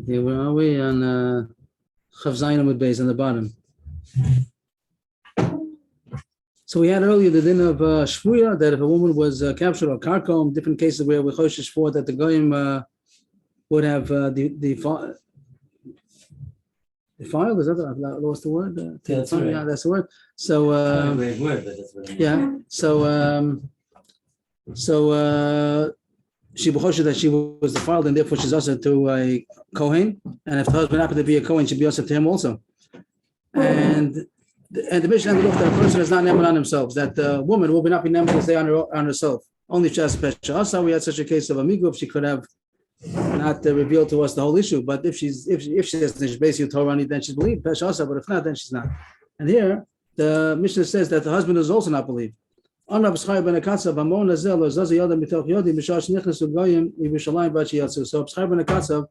Okay, where are we? On Chav Zayin with base on the bottom. So we had earlier the din of Shvuya, that if a woman was captured or karkom, different cases where we choshesh for that the goyim would have defiled. Defiled, is that I lost the word? Yeah, that's right. Yeah, that's the word. So Not a great word, but that's what I mean. yeah. So she b'choshesh that she was defiled, and therefore she's also to a kohen. And if the husband happened to be a kohen, she'd be also to him also. And the Mishnah ended off that a person is not neman on himself. That the woman will not be neman to stay on herself. Only if she has special. Also, we had such a case of amigo if she could have not revealed to us the whole issue. But if she has basically Torah, then she's believed. But if not, then she's not. And here the Mishnah says that the husband is also not believed. So B'schai ben Akatzav,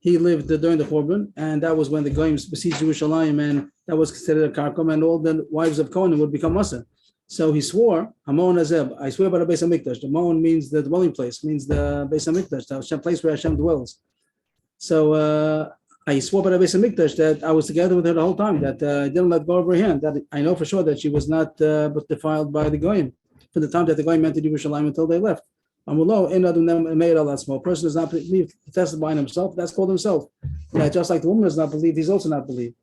he lived during the Churban, and that was when the Goyim besieged Yerushalayim, and that was considered a karkom, and all the wives of Kohanim would become Masa. So he swore, Hamon Azeb, I swear by the Beis HaMikdash. The Mon means the dwelling place, means the Beis HaMikdash, the place where Hashem dwells. So I swore by the Beis HaMikdash that I was together with her the whole time, that I didn't let go of her hand, that I know for sure that she was not defiled by the Goyim, from the time that the Goyim entered Yerushalayim until they left. A person does not believe to testify in himself, that's called himself. Yeah, just like the woman does not believe, he's also not believed.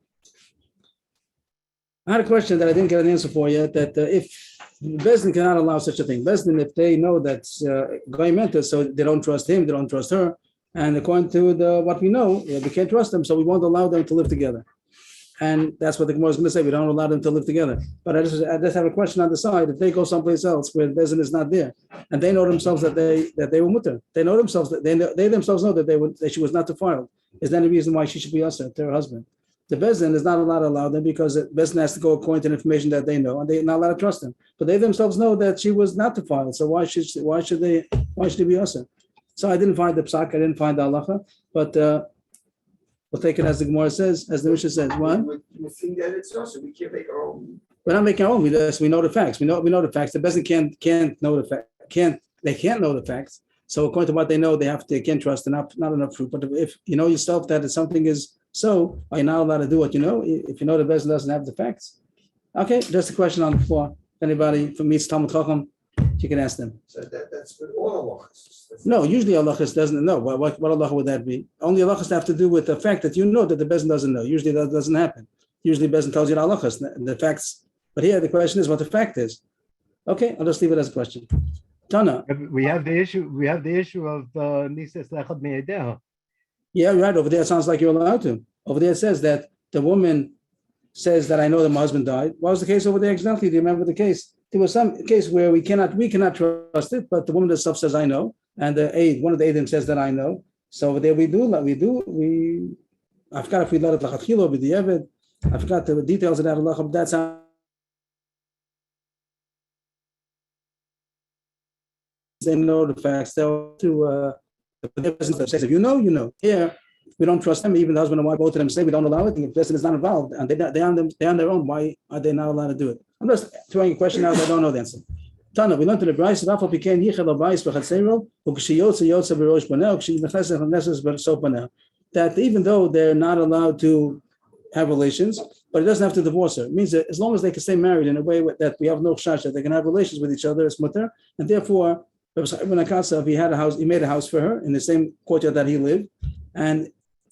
I had a question that I didn't get an answer for yet, that if Bezdin cannot allow such a thing. Bezdin, if they know that Goyim entered, so they don't trust him, they don't trust her, and according to what we know, we can't trust them, so we won't allow them to live together. And that's what the Gemara is going to say. We don't allow them to live together. But I just have a question on the side. If they go someplace else where Bezin is not there, and they know themselves that they were mutter, they know themselves that they themselves know that she was not defiled. Is there any reason why she should be usher to her husband? The Bezin is not allowed to allow them because Bezin has to go according to the information that they know, and they're not allowed to trust them. But they themselves know that she was not defiled. So why should they be usher? So I didn't find the psak, I didn't find the halacha, but. We'll take it as the Gemara says, as the Mishnah says. What? We think that it's also we can't make our own. We're not making our own. We know the facts. We know the facts. The Bezdin can't know the fact. They can't know the facts. So according to what they know, they can't trust and not enough proof. But if you know yourself that something is so, are you not allowed to do what you know? If you know the Bezdin doesn't have the facts. Okay, just a question on the floor. If anybody from meets Talmud Chacham, you can ask them. So that's with all halachas. No, usually halachas doesn't know. What halacha would that be? Only halachas have to do with the fact that you know that the Bezdin doesn't know. Usually that doesn't happen. Usually Bezdin tells you the halachas, the facts. But here the question is what the fact is. Okay, I'll just leave it as a question. Tana. We have the issue of Nises Lechad Me'edeha. Yeah, right. Over there it sounds like you're allowed to. Over there it says that the woman says that I know that my husband died. What was the case over there exactly? Do you remember the case? There was some case where we cannot trust it, but the woman herself says I know, and one of the aidim says that I know. So over there we I forgot if we let it lachatchilo with the Evid. I forgot the details of that. That's how they know the facts. They'll if you know, you know. Here we don't trust them. Even the husband and wife, both of them say we don't allow it. And if the person is not involved and they're on their own, why are they not allowed to do it? I'm just throwing a question out. I don't know the answer. Tana, we learned in the Bryce that that even though they're not allowed to have relations, but it doesn't have to divorce her. It means that as long as they can stay married in a way that we have no chash that they can have relations with each other, it's mutter, and therefore he had a house. He made a house for her in the same courtyard that he lived, and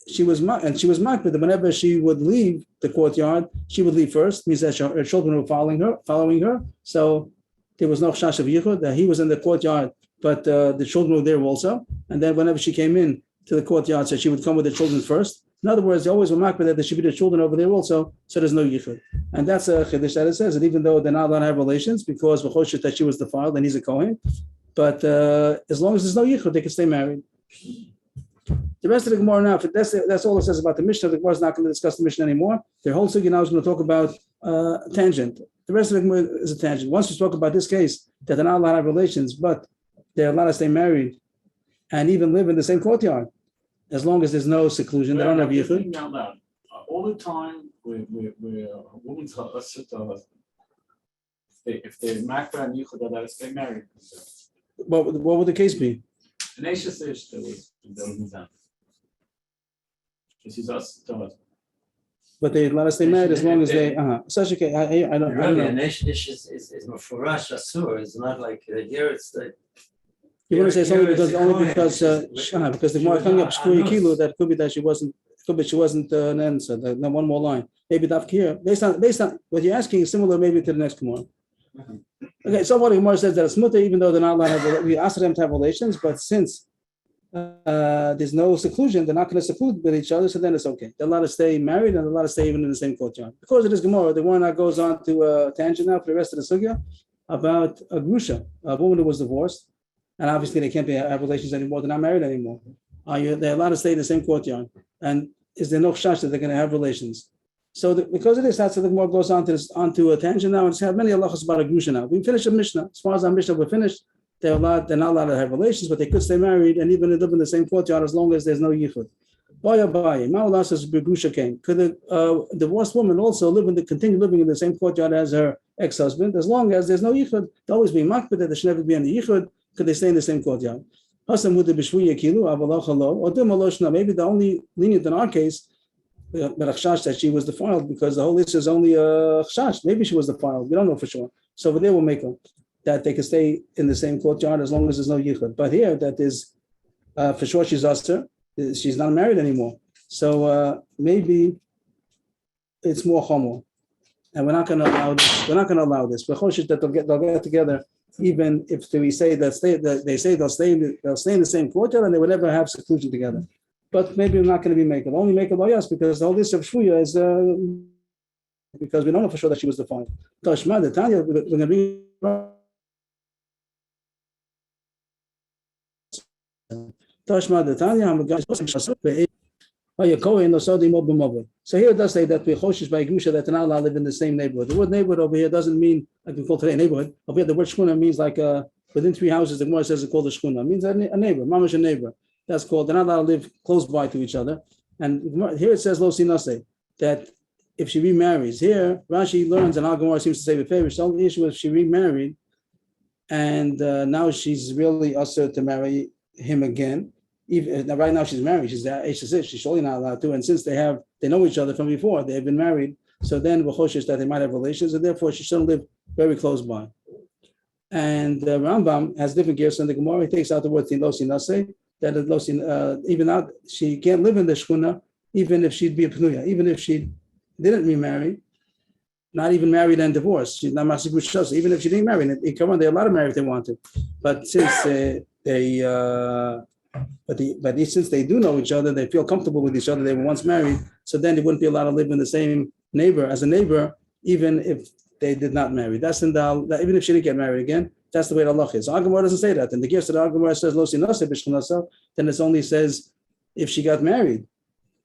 she was mocked, but whenever she would leave the courtyard, she would leave first. Means that her children were following her. So there was no chash of yichud that he was in the courtyard, but the children were there also. And then whenever she came in to the courtyard, so she would come with the children first. In other words, they always were mocked that there should be the children over there also. So there's no yichud, and that's a chiddush that it says that even though they're not allowed to have relations because v'choshet that she was defiled and he's a kohen, but as long as there's no yichud, they can stay married. The rest of the Gemara now, that's all it says about the Mishnah. The Gemara is not going to discuss the Mishnah anymore. Their whole sugi now is going to talk about tangent. The rest of the Gemara is a tangent. Once we spoke about this case, that they're not allowed to have relations, but they're allowed to stay married and even live in the same courtyard, as long as there's no seclusion. They don't have yichud. All the time, we're a woman's if they're makra and yichud, they're allowed to stay married. What would the case be? The nation says there was done. This is us, Thomas. But they let us stay married as long as they, such a case, I don't Rabbi, know. an ish is mafurash asur. It's not like here. It's like You want to say it's only Here is because, the because the she more was coming not up Shkui anus. Kilu, that could be that she wasn't, could be she wasn't an answer, no one more line. Maybe Daf here, based on what you're asking is similar maybe to the next Gemara. Okay, so what the Gemara says that it's mutter, even though they're not allowed to have, we ask them to have relations, but since there's no seclusion, they're not going to seclude with each other, so then it's okay. They're allowed to stay married and they're allowed to stay even in the same courtyard. Because of this Gemara, the one that goes on to a tangent now for the rest of the sugya about a grusha, a woman who was divorced, and obviously they can't have relations anymore, they're not married anymore. They're allowed to stay in the same courtyard. And is there no chash that they're going to have relations? So because of this, that's what the Gemara goes on to onto a tangent now, and it's have many halachas about a grusha now. We finished a Mishnah. As far as our Mishnah we're finished, they're not allowed to have relations, but they could stay married and even live in the same courtyard as long as there's no yichud. Ma'ula says grusha came. Could a divorced woman also continue living in the same courtyard as her ex-husband, as long as there's no yichud? They'll always be makbid that there should never be any yichud. Could they stay in the same courtyard? Maybe the only lenient in our case, that she was defiled, because the whole list is only a chash. Maybe she was defiled. We don't know for sure. So over there we'll make them that they can stay in the same courtyard as long as there's no yichud. But here, that is for sure she's usher. She's not married anymore. So maybe it's more chomo, and we're not going to allow this. We're not going to allow this. We're choshish that they'll get together, even if we say that they say they'll stay in the same courtyard and they will never have seclusion together. But maybe we're not going to be making. Only make it by us because the whole list of shvuya is because we don't know for sure that she was defined. Tashma the Tanya, we're going to be. Tashma the Tanya, so here it does say that we're choshish by grusha that they're not allowed to live in the same neighborhood. The word neighborhood over here doesn't mean like we call today a neighborhood. Over here, the word shkuna means like within 3 houses. The Gemara says it's called a shkuna. It means a neighbor, mamash a neighbor. That's called. They're not allowed to live close by to each other. And here it says lo sinase, that if she remarries, here Rashi learns, and Al Gemara seems to say with favor. So the issue is if she remarried, and now she's really also to marry him again. Even right now she's married, she's she's surely not allowed to. And since they know each other from before, they've been married. So then we're choshish that they might have relations, and therefore she shouldn't live very close by. And Rambam has different gears in the Gemara. He takes out the word lo sinase, that even out she can't live in the shkuna, even if she'd be a pnuya, even if she didn't remarry, not even married and divorced. She's not masik, even if she didn't marry. Come on, they're allowed to marry if they want to, but since since they do know each other, they feel comfortable with each other. They were once married, so then they wouldn't be allowed to live in the same neighbor as a neighbor, even if they did not marry. That's in the even if she didn't get married again. That's the way the law is. Ar Gemara doesn't say that. And the gears of the Ar Gemara says lo sinase b'shkunasa, then it only says if she got married,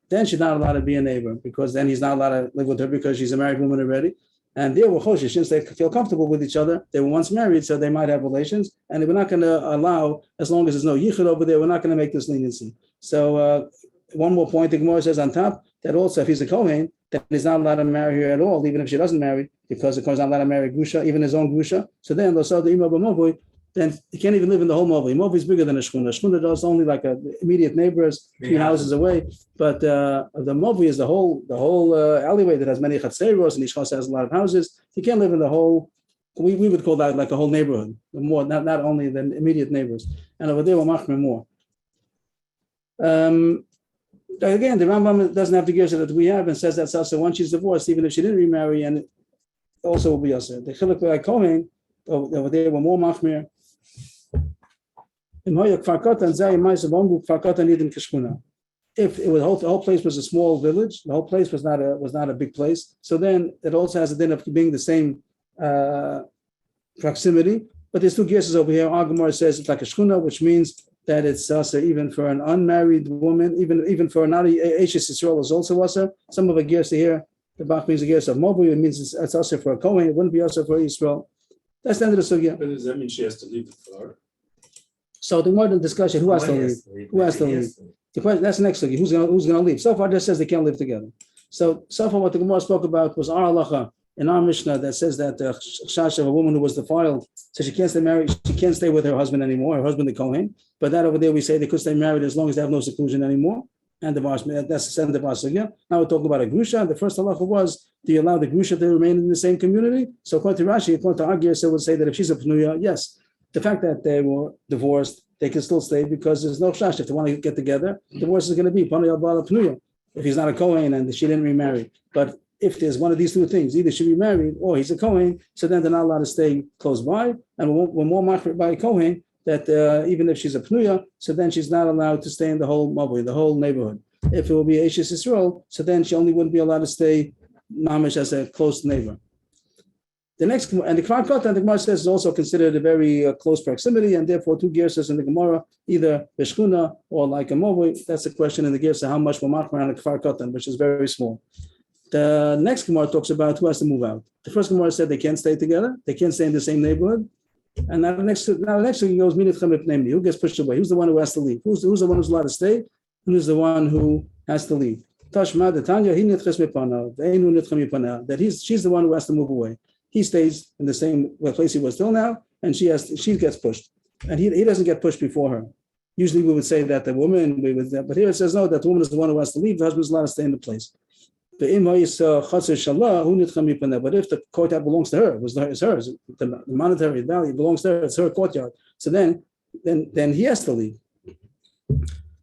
then she's not allowed to be a neighbor because then he's not allowed to live with her because she's a married woman already. And they were choshish, since they feel comfortable with each other. They were once married, so they might have relations. And we're not going to allow, as long as there's no yichud over there, we're not going to make this leniency. So one more point, the Gemara says on top, that also if he's a Kohen, then he's not allowed to marry her at all, even if she doesn't marry, because the Kohen's not allowed to marry Grusha, even his own Grusha. So then they'll sell the Ima B'Movui, then he can't even live in the whole Movui. Movui is bigger than a Shkuna. Shkuna does only like immediate neighbors, 3 houses away. But the Movui is the whole alleyway that has many chatzeros, and each house has a lot of houses. He can't live in the whole, we would call that like a whole neighborhood, more, not only the immediate neighbors. And over there, we're machmir more. Again, the Rambam doesn't have the gears that we have and says that's also once she's divorced, even if she didn't remarry, and it also will be also. The Chiluk by Kohen, over there, we're more machmir. If it was the whole place was a small village, the whole place was not a big place. So then it also has a din of being the same proximity. But there's 2 gears over here. Our Gemara says it's like a shkuna, which means that it's also even for an unmarried woman, even for not Eishes Yisrael is also also. Some of the gears here, the Bach means the gears of Mobu. It means it's also for a Kohen. It wouldn't be also for Israel. That's the end of the sugya. But does that mean she has to leave the floor? So the more the discussion, who has to leave? Who has to leave? The question, that's the next sugya. Who's going to leave? So far, this says they can't live together. So far, what the Gemara spoke about was our halacha in our Mishnah that says that the chash of a woman who was defiled, so she can't stay married, she can't stay with her husband anymore, her husband the Kohen. But that over there we say they could stay married as long as they have no seclusion anymore. and the Vars, that's the second Vars. Now we're talking about a Grusha. The first halacha was, do you allow the Grusha to remain in the same community? So according to Rashi, according to our gear, would say that if she's a Pnuya, yes. The fact that they were divorced, they can still stay because there's no chash. If they want to get together, divorce is going to be Pnuya Bala Pnuya. If he's not a Kohen and she didn't remarry. But if there's one of these two things, either she remarried or he's a Kohen, so then they're not allowed to stay close by. And we're more marked by a Kohen that even if she's a Pnuya, so then she's not allowed to stay in the whole Mabui, the whole neighborhood. If it will be Ashes Yisrael, so then she only wouldn't be allowed to stay mamish as a close neighbor. The next, and the Kvar Katan, the Gemara says, is also considered a very close proximity, and therefore two gersas in the Gemara, either Beshchuna or like a Mabui. That's the question in the gersa, how much we're marked around a Kvar Katan, which is very small. The next Gemara talks about who has to move out. The first Gemara said they can't stay together, they can't stay in the same neighborhood. And now the next thing goes, who gets pushed away? Who's the one who has to leave? Who's the one who's allowed to stay? Who's the one who has to leave? Tashma the Tanya, that she's the one who has to move away. He stays in the same place he was till now, and she gets pushed. And he doesn't get pushed before her. Usually we would say that the woman, but here it says no, that the woman is the one who has to leave, the husband is allowed to stay in the place. But if the courtyard belongs to her, it's hers, the monetary value belongs to her, it's her courtyard. So then he has to leave.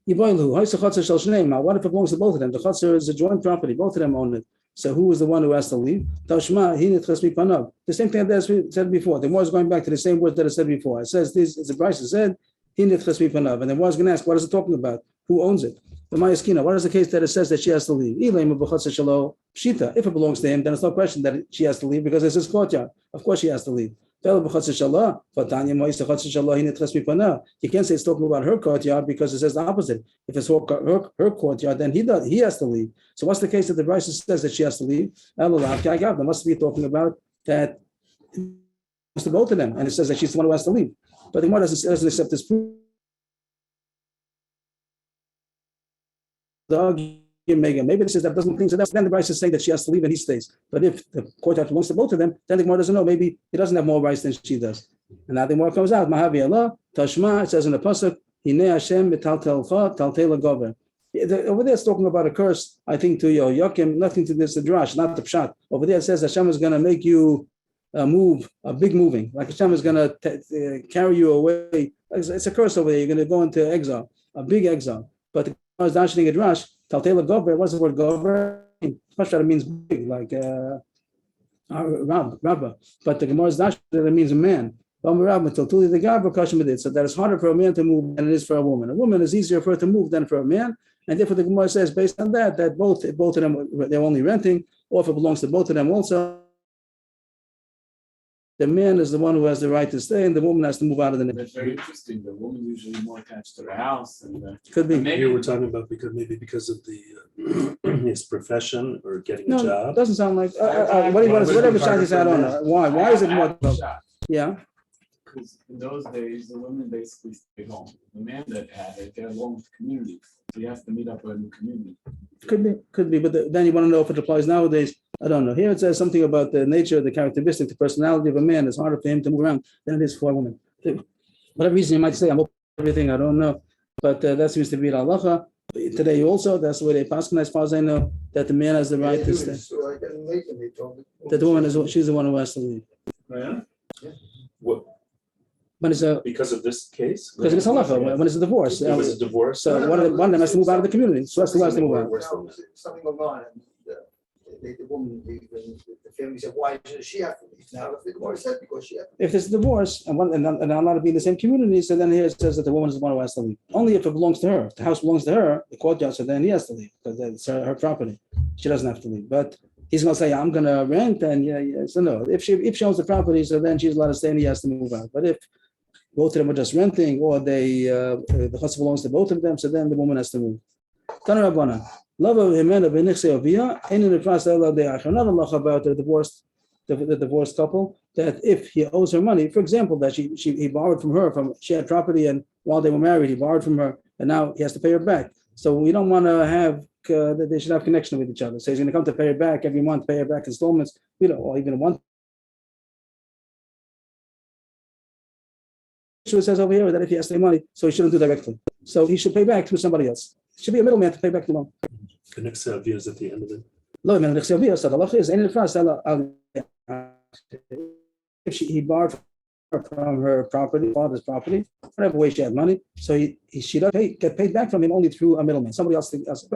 What if it belongs to both of them? The chutzner is a joint property, both of them own it. So who is the one who has to leave? The same thing that I said before. The more is going back to the same words that I said before. It says this, the Bryce said, and then was going to ask, what is it talking about? Who owns it? What is the case that it says that she has to leave? If it belongs to him, then it's no question that she has to leave because it's his courtyard. Of course she has to leave. You can't say it's talking about her courtyard because it says the opposite. If it's her courtyard, then he has to leave. So what's the case that the Bryce says that she has to leave? There must be talking about that it's to both of them, and it says that she's the one who has to leave. But the Gemara doesn't accept this proof. Maybe this is that doesn't mean so. Then the Bryce is saying that she has to leave and he stays. But if the courtyard belongs to both of them, then the Gemara doesn't know. Maybe he doesn't have more rights than she does. And now the Gemara comes out. Mahavi Allah Tashma. It says in the pasuk, Hinei Hashem mitaltelcha taltela gover. Over there it's talking about a curse. I think to Yoakim, nothing to this drash, not the pshat. Over there it says Hashem is going to make you move, a big moving. Like Hashem is going to carry you away. It's a curse over there. You're going to go into exile, a big exile. But the Gemara is dashing a drash. Taltela gover, what's the word gover? It means big, like Rabba. But the Gemara is that it means a man. So that it's harder for a man to move than it is for a woman. A woman is easier for her to move than for a man. And therefore the Gemara says, based on that both of them, they're only renting, or if it belongs to both of them also, the man is the one who has the right to stay, and the woman has to move out of the neighborhood. That's very interesting. The woman usually more attached to the house, and could be. Here we're talking about because of the his profession or getting a No, job. it doesn't sound like. Whatever Shai is, I don't know. Why? Why is it more? Yeah. Because in those days, the women basically stayed home. The man that had it, they're along with the community. So he has to meet up with a new community. Could be, but then you want to know if it applies nowadays. I don't know. Here it says something about the nature, the characteristic, the personality of a man. It's harder for him to move around than it is for a woman. Whatever reason you might say, I'm open to everything, I don't know. But that seems to be the halacha. Today also, that's the way they pass, as far as I know, that the man has the right to stay. That the woman she's the one who has to leave. Yeah. What? But it's Because of this case? because it's halacha. When it's a divorce. It was a divorce. So one of them has to move out of the community. So that's the one has to move out. Something going on, and the woman, the family said, why does she have to leave? Now, if the Gemara said because she had to leave. If it's a divorce and they're allowed to be in the same community, so then here it says that the woman is the one who has to leave. Only if it belongs to her. If the house belongs to her, the courtyard, so then he has to leave because it's her property. She doesn't have to leave. But he's going to say, I'm going to rent, and so no. If she owns the property, so then she's allowed to stay and he has to move out. But if both of them are just renting, or the house belongs to both of them, so then the woman has to move. Tana Rabbana. Love of Himena Benichse Ovia, and in the process of another law about the divorced couple, that if he owes her money, for example, that he borrowed from her, she had property, and while they were married, he borrowed from her, and now he has to pay her back. So we don't want to have that they should have connection with each other. So he's going to come to pay her back every month, pay her back installments, or even one. It says over here that if he has to pay money, so he shouldn't do directly. So he should pay back to somebody else. should be a middleman to pay back the loan. The next year is at the end of it. לא, من נכסי so the halacha is אין לפרס, if he borrowed from her property, father's property, whatever way she had money, so she doesn't get paid back from him only through a middleman. Somebody else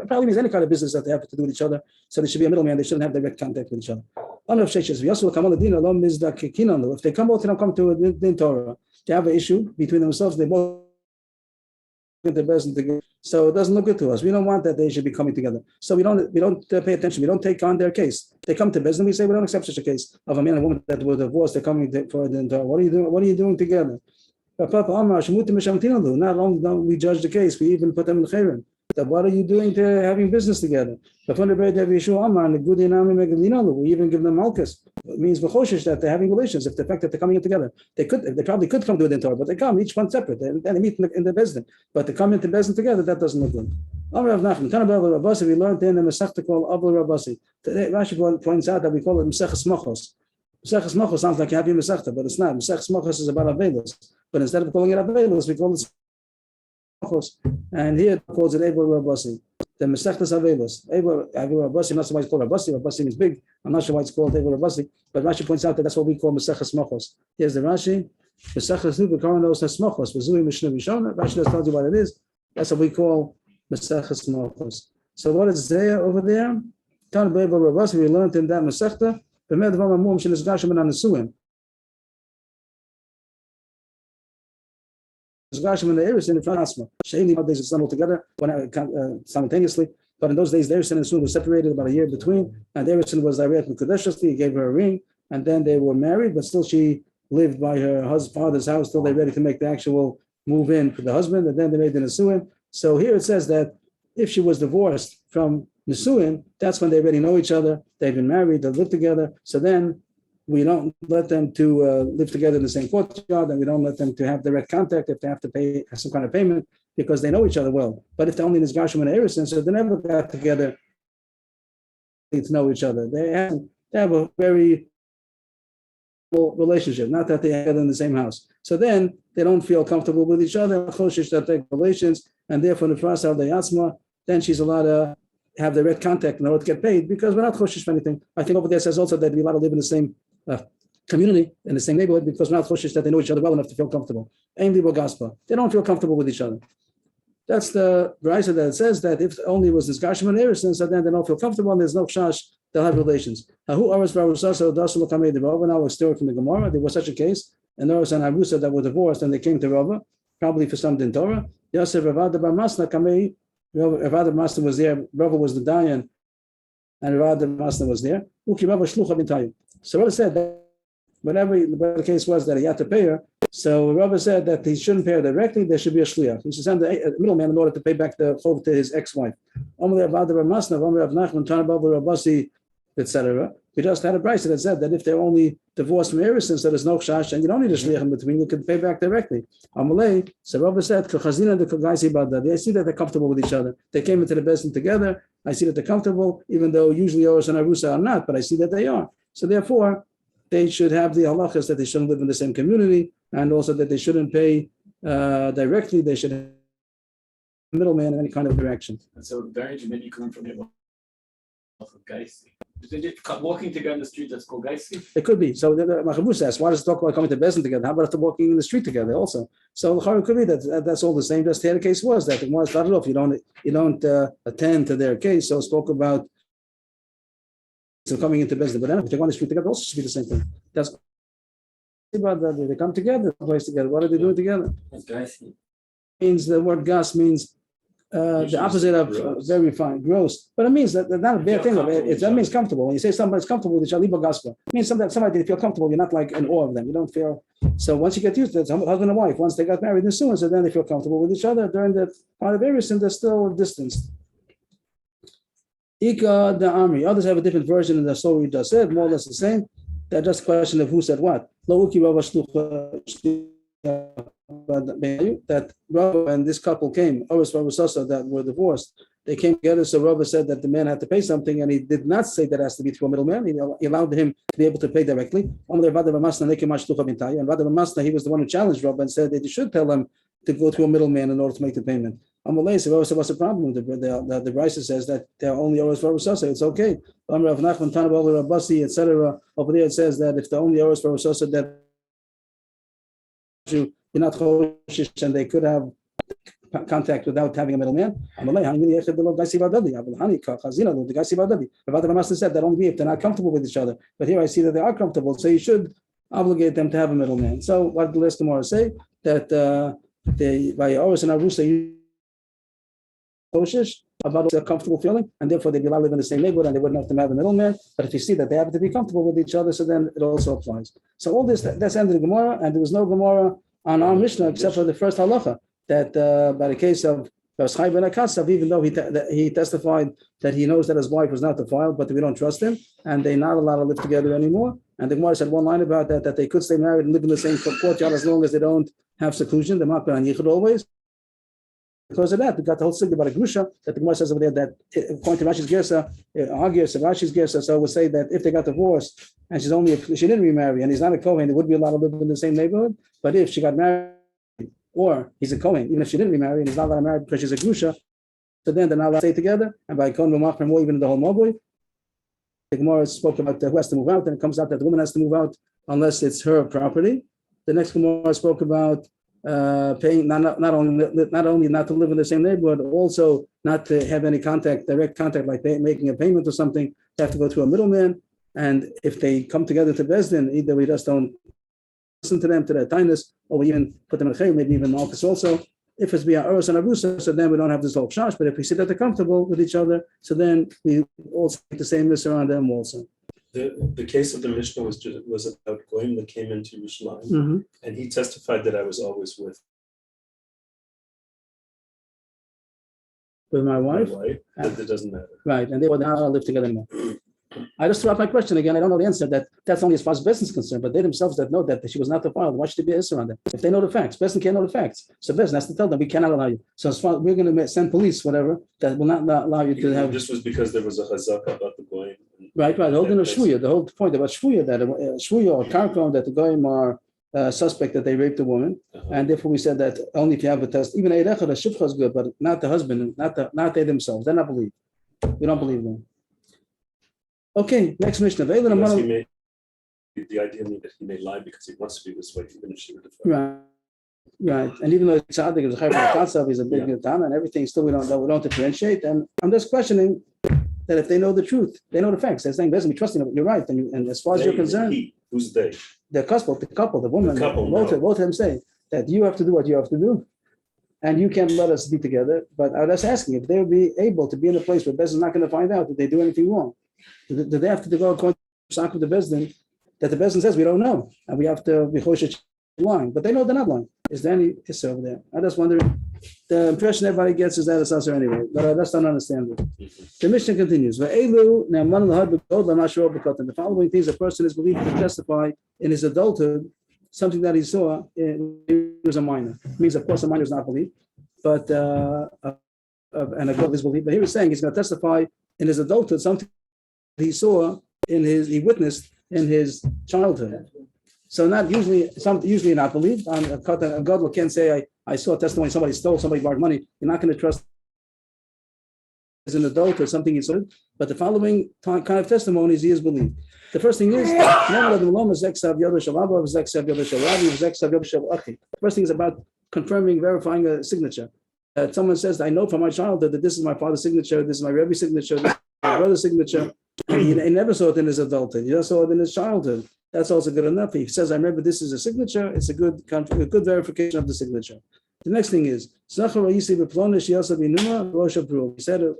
probably means any kind of business that they have to do with each other, so there should be a middleman. They shouldn't have direct contact with each other. If they come both of them come to the Torah, they have an issue between themselves, they both get the best together. So it doesn't look good to us. We don't want that they should be coming together. So we don't pay attention. We don't take on their case. They come to business. We say we don't accept such a case of a man and woman that were divorced. They're coming for the Torah. What are you doing? What are you doing together? Not only don't we judge the case, we even put them in chayrim. What are you doing to having business together? We even give them malchus. It means that they're having relations. If the fact that they're coming in together, they probably could come to the Torah, but they come each one separate, and they meet in the bezdin. But they come into bezdin together, that doesn't look good. We learned in the Masechta called Abul Rabasi. Rashi points out that we call it Maseches Machos. Maseches Machos sounds like a happy Masechta, but it's not. Maseches Machos is about Avelos. But instead of calling it Avelos, we call it Machos. And here it calls it Abul Rabasi. The Masechtas Avelos. Abul Rabasi, I'm not sure why it's called Rabasi. Rabasi means big. I'm not sure why it's called Abul Rabasi. But Rashi points out that that's what we call Maseches Machos. Here's the Rashi. Maseches Nu B'Karanos HaSmachos. V'Zui Mishnah Rishona. Rashi just tells you what it is. That's what we call Maseches Machos. So what is there over there? Tan Abul Rabasi, we learned in that Masechta. B'med Dvar Mamum Shenizgashim and Anesuim. Zgashim and the Eris in the front asma. Shayli nowadays it's done all together simultaneously. But in those days, the Eris and Anesuim were separated about a year between, and the Eris was direct with Kadeshasti. He gave her a ring, and then they were married, but still she lived by her father's house till they're ready to make the actual move in for the husband, and then they made the Nesuim. So here it says that if she was divorced from Nesuim, that's when they already know each other, they've been married, they live together. So then we don't let them to live together in the same courtyard, and we don't let them to have direct contact if they have to pay some kind of payment, because they know each other well. But if they're only in this Gashim and Erison, so they never got together to know each other. They have a very relationship, not that they are in the same house. So then they don't feel comfortable with each other, that take relations, and therefore the first of the Yatsma, then she's allowed to have direct contact in order to get paid, because we're not choshish for anything. I think over there says also that we're allowed to live in the same community, in the same neighborhood, because we're not choshish that they know each other well enough to feel comfortable. Ain libo gaspa. They don't feel comfortable with each other. That's the Raisa that says that if only it was this Gashim and Erison, so then they don't feel comfortable and there's no chash, they'll have relations. Who Aras Varusasa Dasul Kamei the Rava? Now a story from the Gemara. There was such a case, and Aras and Arusa that were divorced and they came to Rava, probably for some din Torah. Yosef Ravada Bar Masna Kamei, Ravada Bar Masna was there, Rava was the Dayan, and Ravada Bar Masna was there. Uki Rava Shlucha Bintayu. So Rava said that whatever the case was that he had to pay her, so Rava said that he shouldn't pay her directly, there should be a shliach. He should send a middleman in order to pay back the chov to his ex-wife. Etc. We just had a price that said that if they're only divorced from Erison, so there's no chash, and you don't need a shliach in between, you can pay back directly. Amalei, so Rava said, I see that they're comfortable with each other. They came into the business together. I see that they're comfortable, even though usually Oros and Arusa are not, but I see that they are. So therefore, they should have the halachas that they shouldn't live in the same community, and also that they shouldn't pay directly. They should have a middleman in any kind of direction. And so marriage maybe coming from here, Geisi. Walking together in the street, that's called Geisi? It could be. So the Machabus asks, why does it talk about coming to Bezin together? How about if they're walking in the street together also? So it could be that that's all the same. Just here the case was that the Gemara started off, you don't attend to their case, so spoke about coming into Bezin. But then if they go on the street together, also should be the same thing. That's about that. They come together, place together. What are they doing together? Means the word gas means the opposite of very fine, gross. But it means that that's not a bad thing. That means comfortable. When you say somebody's comfortable with Shaliba Gaspa, it means somebody they feel comfortable. You're not like in awe of them. You don't feel. So once you get used to it, husband and wife, once they got married and soon, so then they feel comfortable with each other. During that part of Erison, they're still distanced. Ika the army. Others have a different version of the story we just said, more or less the same. That's just a question of who said what. That Rava and this couple came, Oris Varusasa, that were divorced. They came together, so Rava said that the man had to pay something, and he did not say that has to be through a middleman. He allowed him to be able to pay directly. And Vada Masna, he was the one who challenged Rava and said that you should tell him to go through a middleman in order to make the payment. Amalei, what's the problem? The Brisa says that they're only oros for Rososa. It's okay. Rav Nachman, Tanabal, Rabasi, etc. Over there it says that if the only oros for Rososa, that you're not choshish, and they could have contact without having a middleman. The Master said that only if they're not comfortable with each other. But here I see that they are comfortable, so you should obligate them to have a middleman. So what did the last Gemara say? That they by oros and arusa about a comfortable feeling, and therefore they'd be allowed to live in the same neighborhood and they wouldn't have to have a middleman. But if you see that they have to be comfortable with each other, so then it also applies. So all this, that's the end of the Gemara, and there was no Gemara on our Mishnah except for the first halacha, that by the case of Chai ben Akasav, even though he testified that he knows that his wife was not defiled, but we don't trust him, and they're not allowed to live together anymore. And the Gemara said one line about that they could stay married and live in the same courtyard as long as they don't have seclusion. They're not on yichud always. Because of that, we got the whole thing about a grusha that the Gemara says over there that according to Rashi's Gersa, Rashi's Gersa, so would say that if they got divorced and she didn't remarry and he's not a Kohen, they would be allowed to live in the same neighborhood. But if she got married or he's a Kohen, even if she didn't remarry and he's not allowed to marry because she's a grusha, so then they're not allowed to stay together. And by Kohen Machmer, more even in the whole Mobile, the Gemara spoke about who has to move out, and it comes out that the woman has to move out unless it's her property. The next Gemara spoke about paying not only not to live in the same neighborhood, also not to have any direct contact, like making a payment or something. They have to go through a middleman, and if they come together to Bezdin, either we just don't listen to them, to their kindness, or we even put them in chayim, maybe even Malchus also. If it's via Eros and Arusa, so then we don't have this whole shash. But if we see that they're comfortable with each other, so then we also make the same list around them also. The case of the Mishnah was about Goyim that came into Yerushalayim, and he testified that I was always with my wife. That it doesn't matter. Right, and they would not live together anymore. I just threw out my question again. I don't know the answer. That's only as far as business is concerned, but they themselves that know that she was not defiled. Why should there be an issue on them? If they know the facts, business can't know the facts. So business has to tell them we cannot allow you. So as far we're going to send police, whatever, that will not allow you to have. This was because there was a chazaka about the Goyim. Right. The whole thing of shvuya, the whole point about shvuya, that shvuya or karkon, that the Goyim are suspect that they raped a woman, and therefore we said that only if you have a test, even a shivcha is good, but not the husband, not they themselves. They're not believed. We don't believe them. Okay, next Mishnah. The idea that he may lie because he wants to be this way, even if she were defiled. Right. And even though Tzaddik is a chayv, he's a big Tana and everything, still we don't differentiate. And I'm just questioning that if they know the truth, they know the facts. They're saying, basically, trusting them. You're right. And as far as you're concerned, who's they? The couple, the woman, both of them say that you have to do what you have to do. And you can't let us be together. But I was asking if they would be able to be in a place where Bezdin is not going to find out that they do anything wrong. Do they have to go according to the Bezdin, that the Bezdin says we don't know, and we have to be lying, but they know they're not lying. Is there any issue over there? I just wonder. The impression everybody gets is that it's us anyway, but I just don't understand it. The Mishnah continues. The following things a person is believed to testify in his adulthood, something that he saw when he was a minor. It means, of course, a minor is not believed, but and a girl is believed. But here he's saying he's going to testify in his adulthood something he witnessed in his childhood. So not usually not believed. A God can't say I saw a testimony somebody stole, somebody borrowed money. You're not going to trust as an adult or something he saw. But the following kind of testimonies he is believed. The first thing is the first thing is about confirming, verifying a signature. Someone says, I know from my childhood that this is my father's signature, this is my Rebbe's signature, this is my brother's signature. And he never saw it in his adulthood. He just saw it in his childhood. That's also good enough. If he says, I remember this is a signature, it's a good verification of the signature. The next thing is, he said in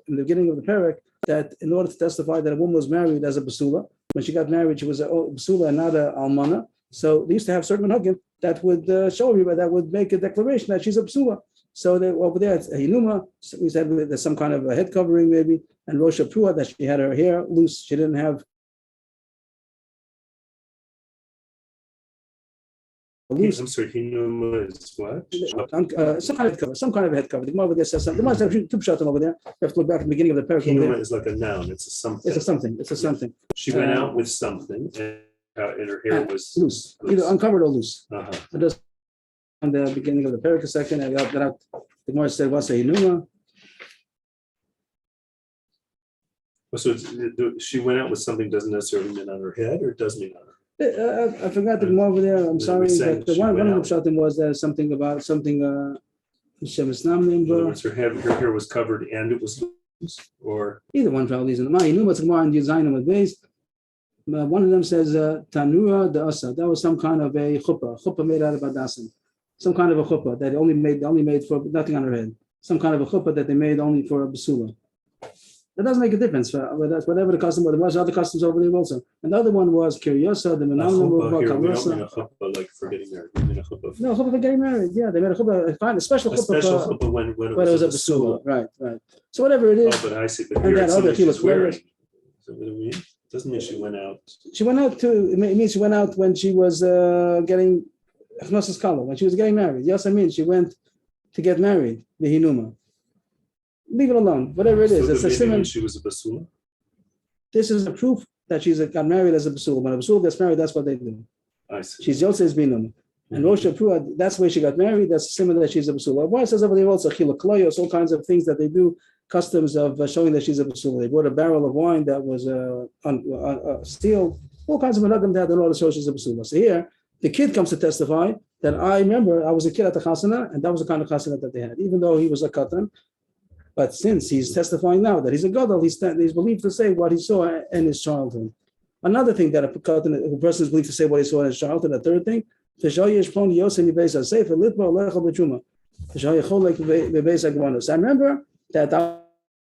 the beginning of the parak that in order to testify that a woman was married as a basula, when she got married, she was a basula and not a almana. So they used to have certain minhagim that would show you, that would make a declaration that she's a basula. So they, over there, it's a hinuma. So we said there's some kind of a head covering maybe, and Rosha Prua, that she had her hair loose. She didn't have loose. I'm sorry, hinuma is what? Some kind of head cover. The Gemara over there says something. There might have two pshatim over there. You have to look back at the beginning of the parak. Hinuma is like a noun. It's a something. It's a something. She went out with something, and her hair was loose, either uncovered or loose. Uh-huh. Just on the beginning of the parak a second, and The Gemara said, what's a hinuma? So she went out with something doesn't necessarily mean on her head, or it does mean on her. I forgot the Gemara over there. I'm They sorry. were saying But the she one went of the out. pshatim was that something about something. Shemis Nam In other Nimba. words, her hair was covered and it was loose, or Either one probably is in the mind. Hinuma, it's Gemara and Yizayim with base. One of them says Tanura the Asa. That was some kind of a chuppah made out of adasim. Some kind of a chuppah that only made for nothing on her head. Some kind of a chuppah that they made only for a basula. That doesn't make a difference. Whatever the custom, there was other customs over there also. And the other one was Kiryosa, the a Menamna chuppah here. We don't Karosa. mean a chuppah like for getting married. We mean a chuppah. No, chuppah for getting married. Yeah, they made a chuppah, a special A chuppah. special chuppah when it But it was a basula. Right. So whatever it Oh, is, but I see. But And here that it's other something chiluk she's wearing. wears. So what do we mean? Doesn't mean she went out. she went out to. It means she went out when she was getting Achnosas Kala, when she was getting married. Yes, I mean she went to get married. The hinuma. Leave it alone. Whatever it is, So it's a maybe simon. she was a basula. This is a proof that she's got married as a basula. When a basula gets married, that's what they do. I see. She's Yosef's binum. And Rosh Hashanah, that's where she got married. That's similar that she's a basula. Why it says over there also chilakloyos, all kinds of things that they do, customs of showing that she's a basula. They brought a barrel of wine that was steel, all kinds of menagim that in order to show she's a basula. So here, the kid comes to testify that I remember I was a kid at the chasana, and that was the kind of chasana that they had, even though he was a katan. But since he's testifying now that he's a gadol, he's believed to say what he saw in his childhood. Another thing that a person is believed to say what he saw in his childhood. A third thing, I remember that I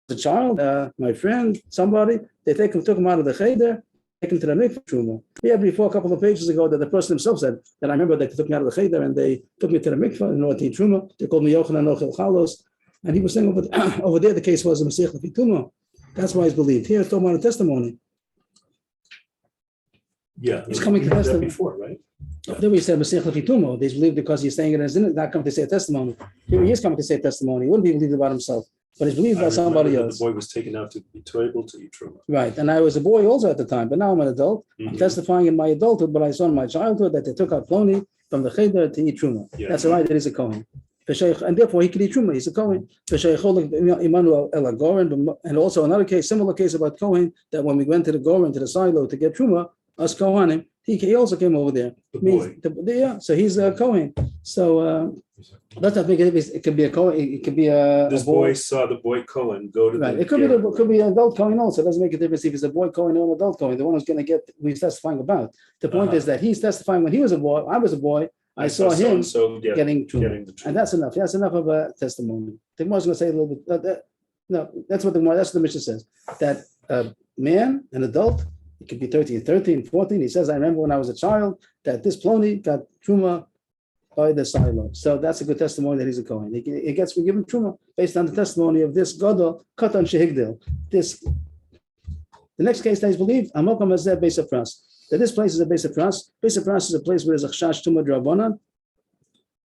was a child, my friend, somebody, they took him out of the cheder, take him to the mikvah truma. We had before a couple of pages ago that the person himself said that I remember they took me out of the cheder and they took me to the mikvah in order to eat truma. They called me Yochanan Ochel Chalos. And he was saying over there the case was a Masech Lefituma. That's why he's believed. Here it's talking about a testimony. Yeah, He's coming to we heard that testify. before, right? Then we said Masech Lefituma. They believe because he's saying it as not coming to say a testimony. Here he is coming to say a testimony. He wouldn't be believed about himself, but he's believed I about somebody remember that else. The boy was taken out to be able to eat truma. Right. And I was a boy also at the time, but now I'm an adult. I'm Mhm. testifying in my adulthood, but I saw in my childhood that they took out Ploni from the cheder to eat truma. Yeah. That's right. That he's a Kohen. And therefore he could eat truma. He's a Kohen. And also another case, similar case about Kohen, that when we went to the Goren, to the silo to get truma, us Kohanim, he also came over there. The Means boy. yeah, so he's a Kohen. So that's not big. It could be a Kohen. It could be a This boy. boy saw the boy Cohen go to Right. the. It could be an adult Kohen also. It doesn't make a difference if it's a boy Kohen or an adult Kohen. The one who's going to get he's testifying about. The point is that he's testifying when he was a boy. I was a boy. I saw him getting truma. getting the truma. And that's enough. That's enough of a testimony. The Gemara is going to say a little bit. No, that's what the Mishnah says. That a man, an adult, it could be 13, 14. He says, I remember when I was a child that this Ploni got truma by the silo. So that's a good testimony that he's a Kohen. We give him truma based on the testimony of this Gadol, Katan Shehigdil. The next case that is believed, Amokom Hazeh Beis Hafras. That this place is a Beis Hafras. Beis Hafras is a place where there's a chash tumah drabanan.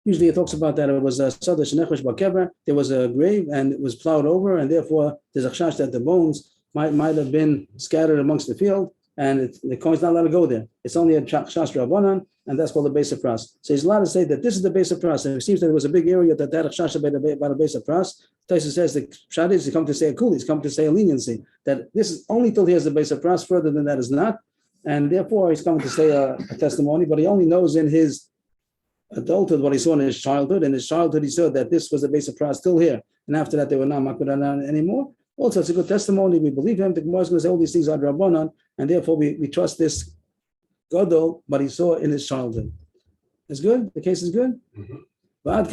Usually it talks about that it was a Sadash Nechesh Bakever. There was a grave and it was plowed over, and therefore there's a chash that the bones might have been scattered amongst the field, and the Kohen's not allowed to go there. It's only a chash drabanan, and that's called the Beis Hafras. So he's allowed to say that this is the Beis Hafras, and it seems that there was a big area that had a chash about a Beis Hafras. Taisa says the Pshat is come to say a kul, he's come to say a leniency, that this is only till here's the Beis Hafras, further than that is not, and therefore he's coming to say a testimony, but he only knows in his adulthood what he saw in his childhood. In his childhood, he saw that this was the Beis Hafras still here, and after that they were not Makudanan anymore. Also, it's a good testimony. We believe him. The Gemara is going to say all these things are Rabbanan, and therefore we trust this Gadol, but he saw in his childhood. It's good. The case is good. That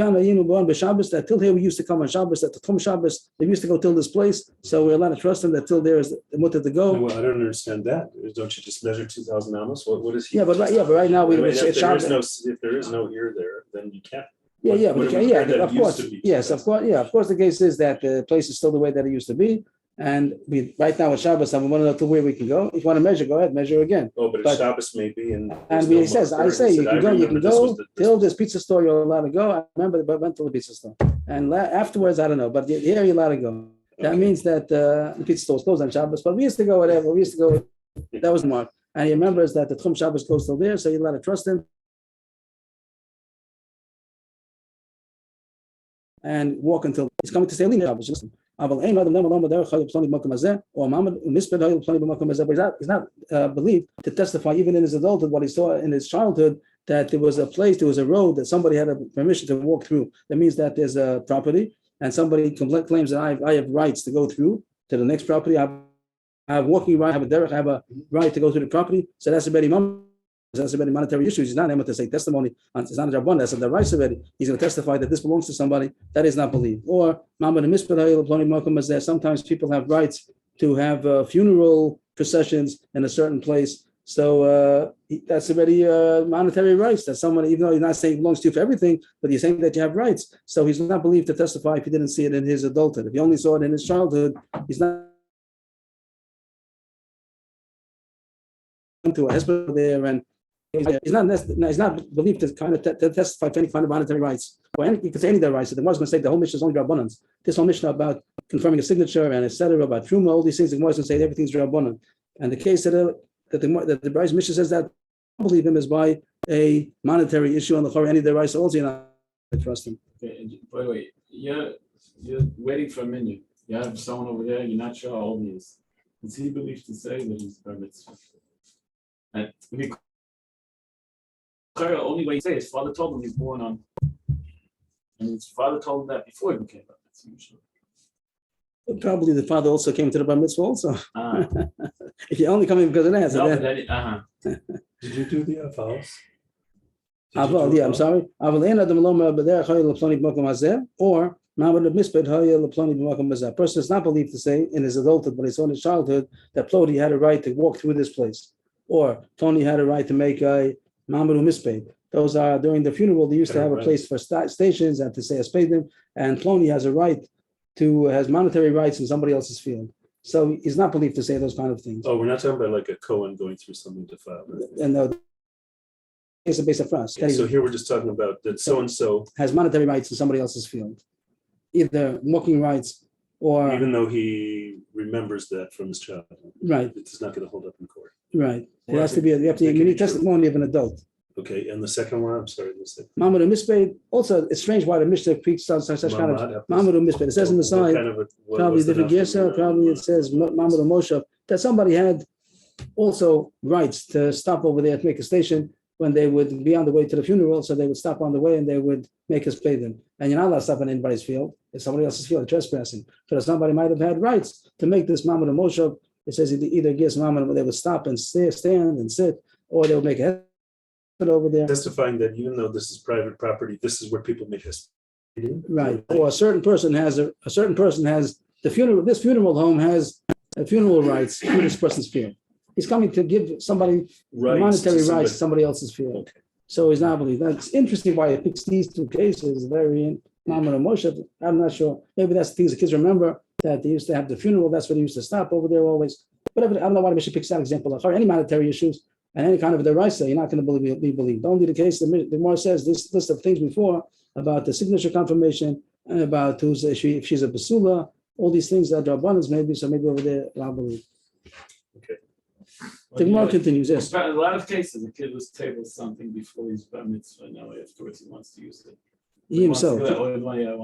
till here we used to come on Shabbos. At the Tchum Shabbos, they used to go till this place, so we're allowed to trust him that till there is the mutter to go. No, I don't understand that. Don't you just measure 2,000 amos? What is he? Yeah, but right now we I mean, say Shabbos. if there is no ear there, then you can't. Of course. Yes, of course. Yeah, of course. The case is that the place is still the way that it used to be, and we right now at Shabbos, I want to know to where we can go. If you want to measure, go ahead, measure again. Oh, but it's Shabbos maybe, and he says, I say you can go till this pizza store. You're allowed to go. I remember, but went to the pizza store, and afterwards, I don't know, but here you're allowed to go. That means that the pizza store is closed on Shabbos, but we used to go whatever. We used to go. That was the mark, and he remembers that the Tchum Shabbos goes till there, so you're allowed to trust him. and walk until he's coming to say Lina. Or he's not believed to testify even in his adulthood what he saw in his childhood, that there was a place, there was a road that somebody had a permission to walk through. That means that there's a property and somebody claims that I have rights to go through to the next property. I have walking right, I have a derech, I have a right to go through the property. So that's already monetary issues. He's not able to say testimony. It's not a Rabban, that's the rights already. He's going to testify that this belongs to somebody. That is not believed. Or sometimes people have rights to have funeral processions in a certain place. So that's already monetary rights. That someone, even though he's not saying it belongs to you for everything, but he's saying that you have rights. So he's not believed to testify if he didn't see it in his adulthood. If he only saw it in his childhood, he's not to a hospital there, and he's not believed to kind of to testify to any kind of monetary rights. Or any, you could say any of their rights. The Gemara is going to say the whole Mishnah is only Rabbanan. This whole Mishnah about confirming a signature and etc. about Truma, all these things, the Gemara is going to say everything's Rabbanan. And the case that the Bryce Mishnah says that I don't believe him is by a monetary issue on the Chor, any of their rights also you're not trust him. Okay, by the way, you're waiting for a minute. You have someone over there, you're not sure how old he is. Is he believed to say that he's bar mitzvah? And the only way he say his father told him he's born on, and his father told him that before he became bar mitzvah. Usually. Probably the father also came to the bar mitzvah also. If you're only coming because of that, so Did you do the vows? Yeah, I'm sorry. Or a person is not believed to say in his adulthood, but he saw in his childhood that Plody had a right to walk through this place, or Tony had a right to make a Mamadou Misped. Those are during the funeral. They used to have a place for stations and to say a spadim, and Plony has a right to has monetary rights in somebody else's field. So he's not believed to say those kind of things. Oh, we're not talking about like a Cohen going through something to file. Right? And it's a base of France. Yeah, so here we're just talking about that so and so has monetary rights in somebody else's field, either walking rights or even though he remembers that from his childhood. Right. It's not going to hold up in court. Right. It has to be. You need testimony of an adult. Okay, and the second one, I'm sorry, Mamadou Misped. Also, it's strange why the Mishnah speaks such kind of Mamadou Misped. It says on the side, probably different Gersa, probably it says Mamadou Moshe, that somebody had also rights to stop over there to make a station when they would be on the way to the funeral, so they would stop on the way and they would make us pay them. And you're not allowed to stop on anybody's field. It's somebody else's field, trespassing. So somebody might have had rights to make this Mamadou Moshe. It says either gives Mamadou, they would stop and stand and sit, or they would make a over there, testifying that even though this is private property, this is where people make us. Right. Or a certain person has the funeral. This funeral home has funeral rights to this person's field. He's coming to give somebody monetary rights to somebody else's field. Okay. So he's not believed. That's interesting why it picks these two cases. Very in Mamadou Moshe. I'm not sure. Maybe that's the things the kids remember, that they used to have the funeral. That's where they used to stop over there always. Whatever. I don't know why the Mishnah picks that example of any monetary issues. And any kind of derisa, you're not going to be believed. Only the case, the Gemara says this list of things before about the signature confirmation and about if she's a basula, all these things that are abundance maybe, so maybe over there, I'll believe. Okay. The Gemara continues, yes. In a lot of cases, the kid was tabled something before he's bar mitzvah. Now afterwards he wants to use it. He himself.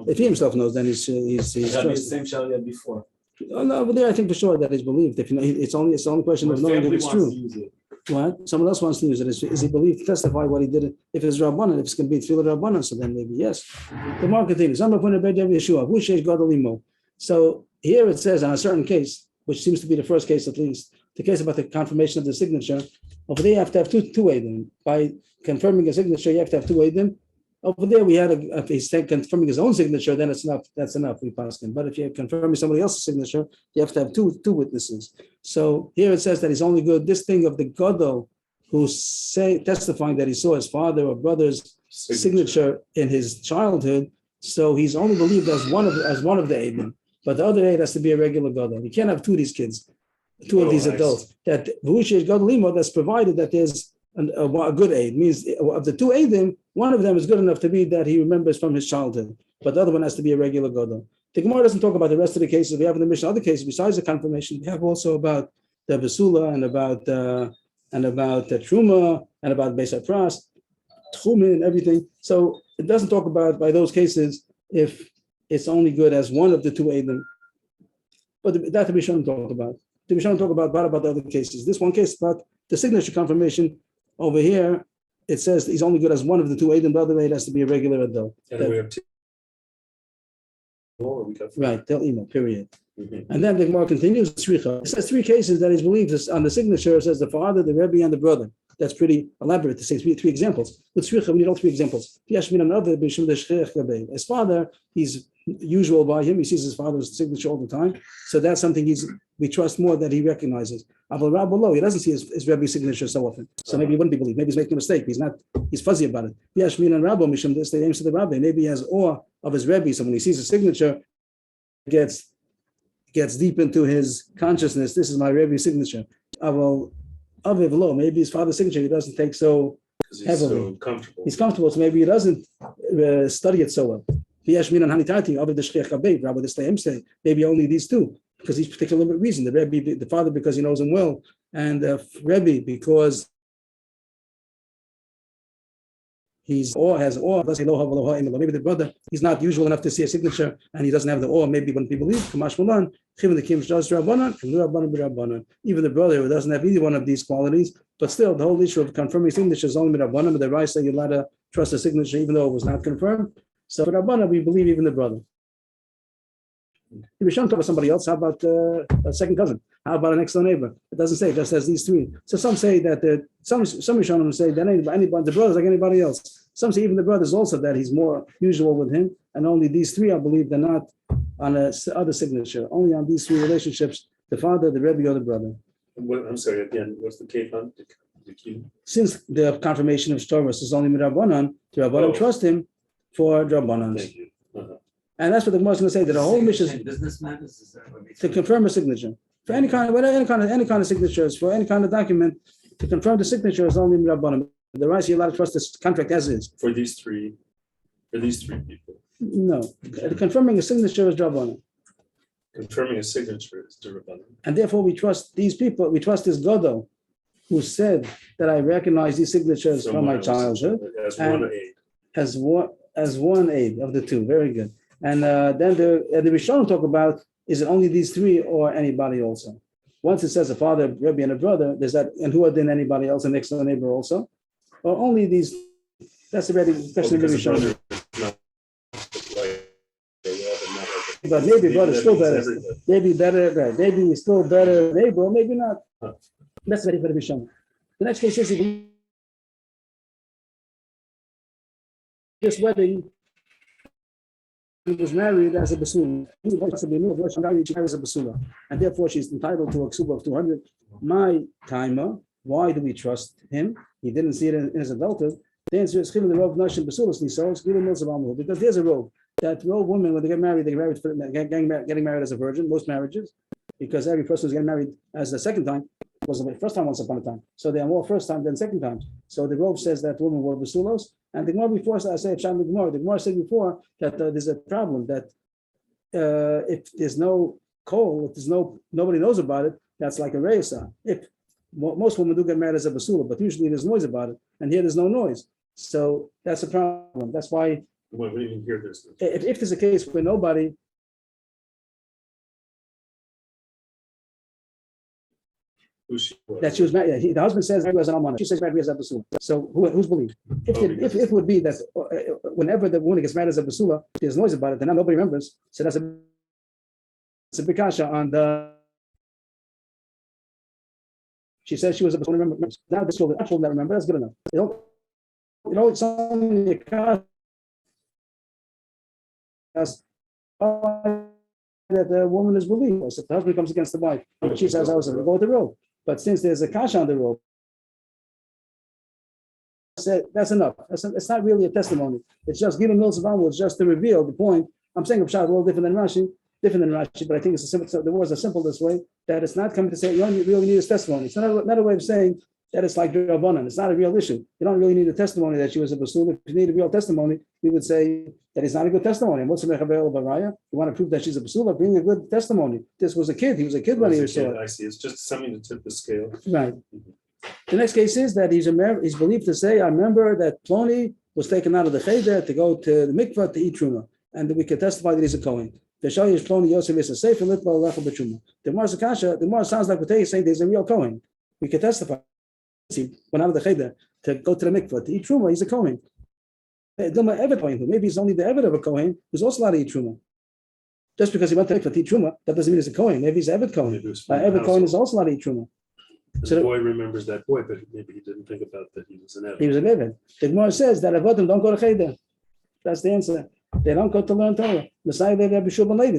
If he himself knows, then he's that'd be the same shal he had before. No, over there I think for sure that he's believed. If it's only question of knowing if it's true. What? Someone else wants to use it. Is he believed to testify what he did? If it's Rabbanan, if it's going to be Tfilah Rabbanan, so then maybe yes. The mark continues. So here it says on a certain case, which seems to be the first case at least, the case about the confirmation of the signature. Over there you have to have two Eidim. By confirming a signature, you have to have two Eidim. Over there we had if he's confirming his own signature, then it's enough. That's enough. We pass him. But if you're confirming somebody else's signature, you have to have two witnesses. So here it says that he's only good. This thing of the Gadol who's testifying that he saw his father or brother's signature in his childhood, so he's only believed as one of the Eidim. But the other Eid has to be a regular Gadol. You can't have two of these kids, of these adults. That V'ushesh Gadol Imo, that's provided that there's a good aid. Means of the two Eidim, one of them is good enough to be that he remembers from his childhood, but the other one has to be a regular Gadol. The Gemara doesn't talk about the rest of the cases. We have in the Mishnah other cases besides the confirmation. We have also about the Basula and about the Truma and about Beis HaPras, Tchumen and everything. So it doesn't talk about by those cases if it's only good as one of the two Eidim. But that we shouldn't talk about. We shouldn't talk about the other cases. This one case about the signature confirmation over here, it says he's only good as one of the two Eidim. The other way, it has to be a regular adult. And we have two more, we got Right, they'll email, period. Mhm. And then the Gemara continues, it says three cases that is believed on the signature. It says the father, the Rebbe, and the brother. That's pretty elaborate to say three examples. With Tzricha, we need all three examples. His father, he's usual by him. He sees his father's signature all the time. So that's something we trust more that he recognizes. Aval Rabbo Lo, he doesn't see his Rebbe's signature so often. So maybe he wouldn't be believed. Maybe he's making a mistake. He's fuzzy about it. Yashmin and Rabbo, Mishum, this the aims to the Rabbi. Maybe he has awe of his Rebbe. So when he sees his signature, gets deep into his consciousness. This is my Rebbe's signature. Aval Aviv Lo, maybe his father's signature he doesn't take so because he's heavily. so comfortable. He's comfortable, so maybe he doesn't study it so well. Maybe only these two, because each particular reason. The Rebbe, the father, because he knows him well, and the Rebbe, because has awe. Maybe the brother, he's not usual enough to see a signature, and he doesn't have the awe. Maybe he wouldn't be believed. Even the brother who doesn't have either one of these qualities, but still, the whole issue of confirming signatures is only Rabbanan. But the right say you're allowed to trust a signature even though it was not confirmed. So for Rabbanan, we believe even the brother. If we shouldn't talk about somebody else, how about a second cousin? How about a next door neighbor? It doesn't say, it just says these three. So some say that some Rishonim say that anybody, the brother's like anybody else. Some say even the brothers also that he's more usual with him, and only these three, I believe, they're not on a other signature. Only on these three relationships: the father, the Rebbe, or the brother. I'm sorry, again, what's the case on the key? Since the confirmation of Shtoros is only Rabbanan, the Rabbanan trust him for Rabbanan. Thank you. Uh-huh. And that's what the Gemara is going to say. That the whole mission is business matters, is that what we to confirm a signature for any kind of signatures, for any kind of document. To confirm the signature is only Rabbanan. The rest you're allowed to trust this contract as is. For these three people, No, confirming a signature is Rabbanan, confirming a signature is Rabbanan. and therefore we trust these people. We trust this Godo, who said that I recognize these signatures from my childhood As and- one aid. as one aid of the two. Very good. And then the Rishonim talk about, is it only these three or anybody also? Once it says a father, Rebbe, and a brother, there's that, and who are then anybody else, a next door neighbor also? Or only these, that's already, especially the Rishonim. But maybe brother's still better. Maybe better, right? Maybe he's still better neighbor, or maybe not. That's ready for the Rishonim. The next case is this wedding. He was married as a basula. He was to be new, she married as a basula, and therefore she's entitled to a ksuba of 200. My timer. Why do we trust him? He didn't see it in his adulthood. The answer is because there's a robe that robe women when they get married, getting married as a virgin. Most marriages, because every person who's getting married as the second time was the first time once upon a time. So they are more first time than second time. So the robe says that women were basulos. And the Gemara before, I say, the Gemara said before that there's a problem that if there's no coal, if there's nobody knows about it, that's like a reisa. If most women do get married as a basula, but usually there's noise about it, and here there's no noise. So that's a problem. That's why What do you mean here? if there's a case where nobody Who she was. that she was married, the husband says married as an almana, she says married as a basula. So who's believed? If it would be that whenever the woman gets married as a basula, there's noise about it, and now nobody remembers. So that's a big kasha on the. She says she was a basula. Remember now the children that remember. That's good enough. It's only a kasha that the woman is believed. So if the husband comes against the wife, she says I was going to go with the robe. But since there's a kasha on the robe, that's enough. It's not really a testimony. It's just giving mills of onwards just to reveal the point. I'm saying a shot a little different than Rashi, but I think it's a simple. So the words are simple this way that it's not coming to say you don't really need his testimony. It's not a way of saying that it's like Rabbanan. It's not a real issue. You don't really need a testimony that she was a basula. If you need a real testimony, we would say that it's not a good testimony. And what's the mechaber baraya? You want to prove that she's a basula? Bring a good testimony. This was a kid. He was a kid when he saw it. I see. It's just something to tip the scale. Right. The next case is that he's believed to say, I remember that Ploni was taken out of the cheder to go to the mikvah to eat truma. and we can testify that he's a Kohen. The Gemara sounds like what they say there's a real Kohen. We can testify. He went out of the cheder to go to the mikvah to eat truma. He's a Kohen. Maybe he's only the Eved of a Kohen who's also allowed to eat truma. Just because he went to mikvah to eat truma, that doesn't mean he's a Kohen. Maybe he's an Eved Kohen. Eved Kohen is also allowed to eat truma. The boy remembers that boy, but maybe he didn't think about that he was an Eved. He was an Eved. The Gemara says that Avodim don't go to cheder. That's the answer. They don't go to learn Torah. Messiah, they have Bishul ben Levi.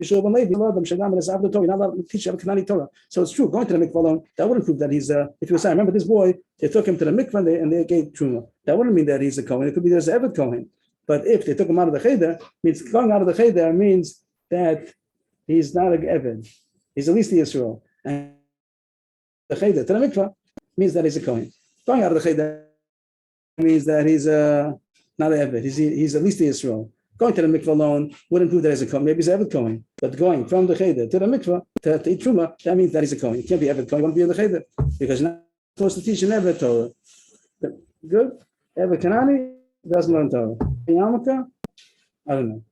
Bishul ben Levi, Lord, Shagam, is after Torah. You're not allowed to teach Kanani Torah. So it's true. Going to the mikvah alone, that wouldn't prove that he's if you were saying, remember this boy, they took him to the mikvah and they gave truma. That wouldn't mean that he's a Kohen. It could be there's an Eved Kohen. But if they took him out of the cheder, means going out of the cheder means that he's not an Eved. He's at least the Yisrael. And the cheder to the mikvah means that he's a Kohen. Going out of the cheder means that he's not an Eved. He's at least the Yisrael. Going to the mikvah alone wouldn't prove that he's a Kohen. Maybe he's an Eved Kohen. But going from the cheder to the mikvah to eat truma, that means that he's a Kohen. He can't be Eved Kohen. He won't be in the cheder because you're not supposed to teach an Eved Torah. Good. Eved Kanani doesn't learn Torah. Yamaka, I don't know.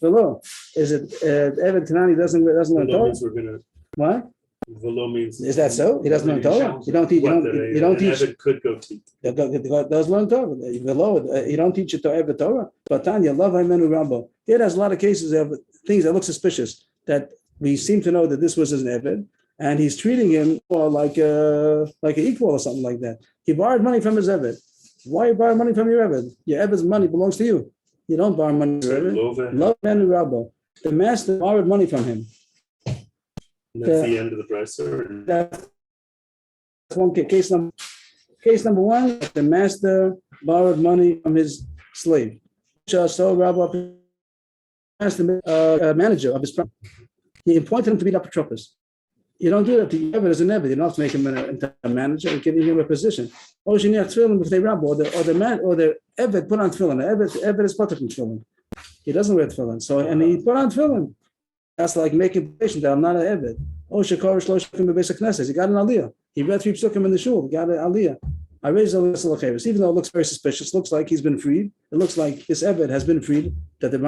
The law is it Eved Kanani doesn't learn Torah? Means we're gonna. What? Velo means. Is that so? He doesn't learn Torah. You don't teach. You don't teach. Eved could go teach. Does learn Torah. You don't teach it to Eved Torah. But Tanya, love Haimenu Rambo. Here, there's a lot of cases of things that look suspicious that we seem to know that this was an Eved, and he's treating him like an equal or something like that. He borrowed money from his Eved. Why you borrow money from your Eved? Your Eved's money belongs to you. You don't borrow money from your Eved. Love Haimenu Rambo. The master borrowed money from him. And that's the end of the brisa. That's one case. Case number one: the master borrowed money from his slave. So Rabbi, master, manager of his property. He appointed him to be the Apotropos. You don't do that to Eved as an Eved. You don't have to make him into a manager. You're giving him a position. Or the Eved put on tefillin. The Eved is part of tefillin. He doesn't wear tefillin. So and he put on tefillin. That's like making a position that I'm not an Eved. He got an aliyah. He read 3 psukim in the shul. He got an aliyah. I raised aliyah. Even though it looks very suspicious, looks like he's been freed. It looks like this Eved has been freed. That the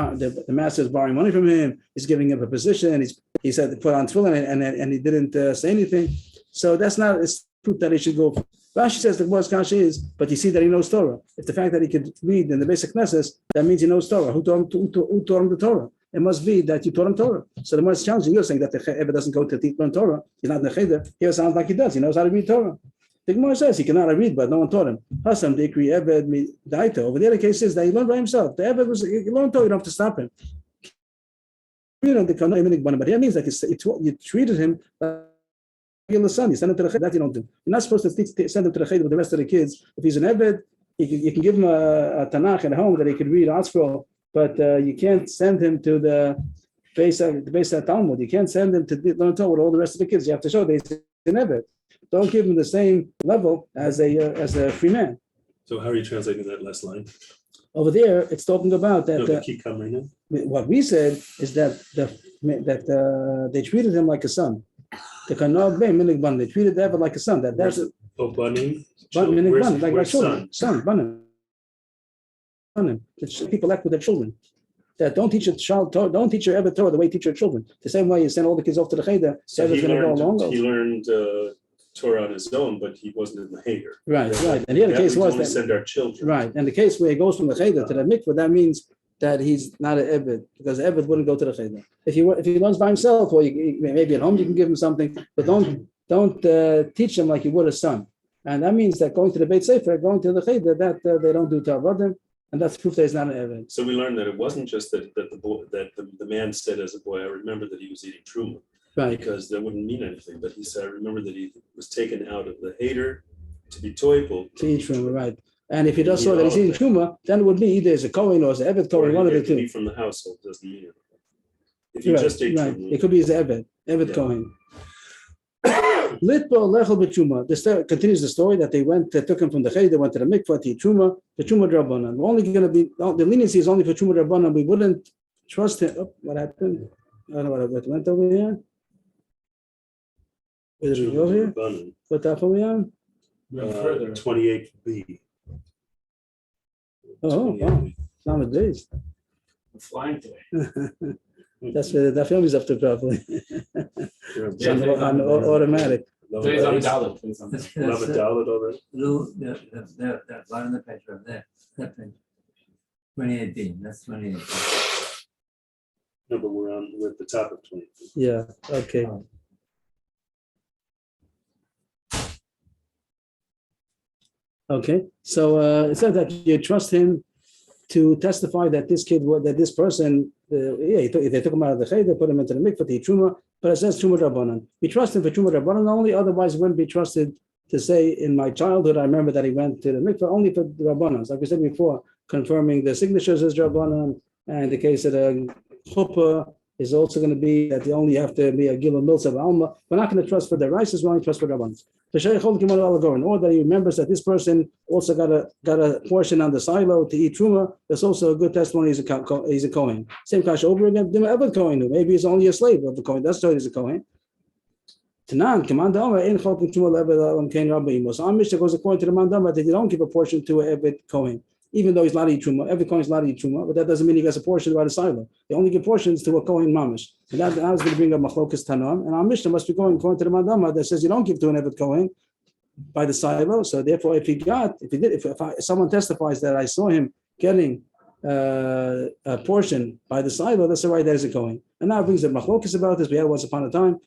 master is borrowing money from him. He's giving him a position. He said to put on tefillin and he didn't say anything. So that's not it's proof that he should go. Rashi says the worst kasha is, but you see that he knows Torah. If the fact that he could read in the basic Knesset, that means he knows Torah. Who taught him the Torah? It must be that you taught him Torah. So the more it's challenging, you're saying that the Eved doesn't go to learn Torah. He's not in the cheder. Here it sounds like he does. He knows how to read Torah. The Gemara says he cannot read, but no one taught him. Hasam Dikri Eved Daita. Over there, the case is that he learned by himself. The Eved he learned Torah. You don't have to stop him. But here means that you treated him like your son. You send him to the cheder. That you don't do. You're not supposed to send him to the cheder with the rest of the kids. If he's an Eved, you can give him a Tanakh at home that he can read Asfro. But you can't send him to the base of Talmud. You can't send him to learn Torah with all the rest of the kids. You have to show that he's an Eved. Don't give him the same level as a free man. So how are you translating that last line? Over there, it's talking about that. What we said is that they treated him like a son. They treated the Eved like a son. That's bunny. Like children. Son, bunny. People act with their children. That don't teach your child, don't teach your Eved Torah the way you teach your children. The same way you send all the kids off to the cheder. So he learned Torah on his own, but he wasn't in the cheder. Right. And here the case was that send our children. Right. And the case where he goes from the cheder to the mikveh, that means that he's not an Eved, because the Eved wouldn't go to the cheder. If he learns by himself, or maybe at home you can give him something, but don't teach him like you would a son. And that means that going to the Beit Sefer, going to the cheder, that they don't do Tavadim. And that's proof that he's not an Eved. So we learned that it wasn't just that the man said as a boy, I remember that he was eating truma, right? Because that wouldn't mean anything. But he said, I remember that he was taken out of the heder to be toivel. To eat truma, right? And if he does so that he's eating truma, then it would be either as a Kohen or as an Eved Kohen, one of the two. Be from the household doesn't mean anything. If you just ate truma, it could be as Eved Kohen. Litbo lechel b'tshuma. This continues the story that they took him from the cheder, went to the mikvah to eat truma, the truma drabanan. We're only going to be the leniency is only for truma drabanan. We wouldn't trust him. Oh, what happened? I don't know what went over here. Where did we go here? What the are we on? 28b. Oh, Lamed Beis. I'm flying today. That's what the film is up to probably. Yeah, On automatic. Today's on the dollar. Love a dollar already. That one in the picture of there, that picture. 2018, that's 2018. No, but we're at the top of 20. Yeah, okay. Okay, so it says that you trust him to testify that this kid, that this person, they took him out of the cheder, put him into the mikvah, he truma, but it says truma rabbanan. We trust him for truma rabbanan only, otherwise he wouldn't be trusted to say, in my childhood, I remember that he went to the mikvah only for the rabbanan. Like we said before, confirming the signatures as rabbanan, and the case of the chuppah is also going to be that you only have to be a gilul milsa alma. We're not going to trust for the rice, we're only trust for rabbanan. Or that he remembers that this person also got a portion on the silo to eat truma. That's also a good testimony. He's a kohen. Same kash over again. Maybe he's only a slave of the kohen. That's why he's a kohen. Tanan, command Omer in chalkin truma level kain rabbi. So our Mishnah goes according to the mandama that you don't give a portion to a evet kohen, even though he's allowed to eat truma. Every kohen is allowed to eat truma, but that doesn't mean he gets a portion by the silo. They only give portions to a kohen mamish. And that I was going to bring up machlokas tanam, and our Mishnah must be going according to the mandama that says you don't give to an evet kohen by the silo. So therefore, if someone testifies that I saw him getting a portion by the silo, that's the right. There's a kohen. And now it brings up machlokas about this. We had once upon a time.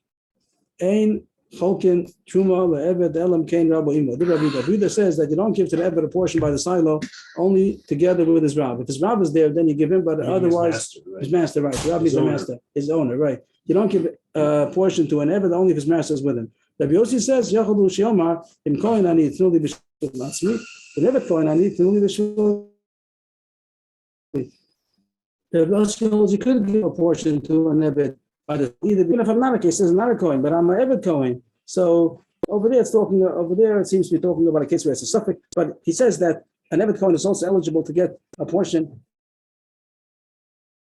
Ein cholkin truma le'eved elam kain rabbo imo. The Rabbi says that you don't give to the eved a portion by the silo, only together with his rab. If his rab is there, then you give him, but otherwise his master, right? The Rabbi is the master, his owner, right? You don't give a portion to an eved only if his master is with him. Rabbi Yossi says, Yachadu Shiomar, in kohen ani tnuli b'shul matzmi, in eved kohen ani tnuli b'shul. Rabbi Yossi holds you could give a portion to an eved. Even if I'm not a case, it's not a coin, but I'm an Eved Cohen. So over there, it seems to be talking about a case where it's a suffix, but he says that an Eved Cohen is also eligible to get a portion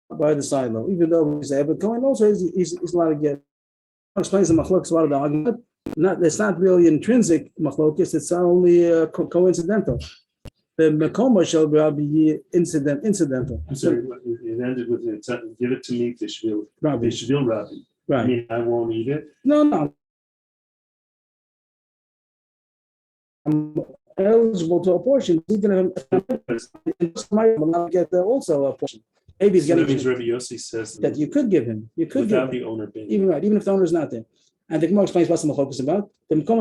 by the silo, even though he's an Eved Cohen, also he's allowed to get. Explains the machlokes about the argument. It's not really intrinsic machlokes, it's only coincidental. The Makoma shall be incidental. I'm sorry, it ended with give it to me, Bishvil Rabbi. Right. I mean, I won't eat it. No. I'm eligible to a portion, even if I will not get also a portion. Maybe he's getting. That means Rabbi Yossi says that you could give him. You could without give the owner being even right, even if the owner is not there. And the Gemara explains what's the machlokes about. Everyone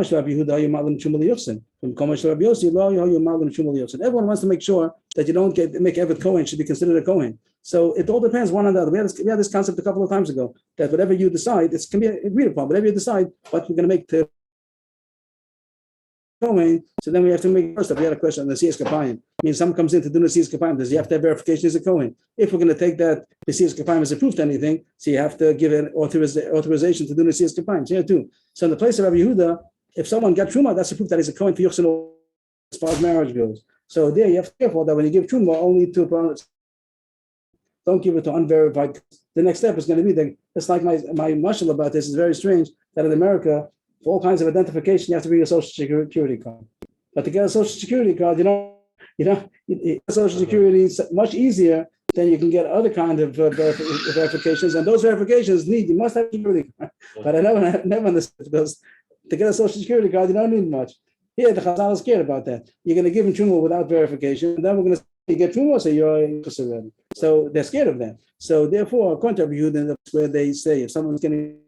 wants to make sure that you don't make Evet Kohen should be considered a Kohen. So it all depends one on the other. We had this concept a couple of times ago that whatever you decide, it can be agreed upon. Whatever you decide, what we're going to make to Kohen. So then we have to make first up. We had a question on the Nesias Kapayim. I mean, someone comes in to do Nesias Kapayim. Does he have to have verification as a Kohen? If we're going to take that Nesias Kapayim as a proof to anything, so you have to give an authorization to do Nesias Kapayim. So yeah, too. So in the place of Rabbi Yehuda, if someone got Truma, that's a proof that he's a Kohen for Yochsin as far as marriage goes. So there you have to be careful that when you give Truma only to opponents, don't give it to unverified. The next step is going to be that it's like my mashal about this is very strange that in America, for all kinds of identification, you have to bring a social security card. But to get a social security card, social security is much easier than you can get other kind of verifications. And those verifications you must have a security card. But I never understood, because to get a social security card, you don't need much. Here, the Chazal is scared about that. You're going to give him Truma without verification, and then we're going to say, you get Truma, so you're already. So they're scared of that. So therefore, according to Yehuda, that's where they say if someone's getting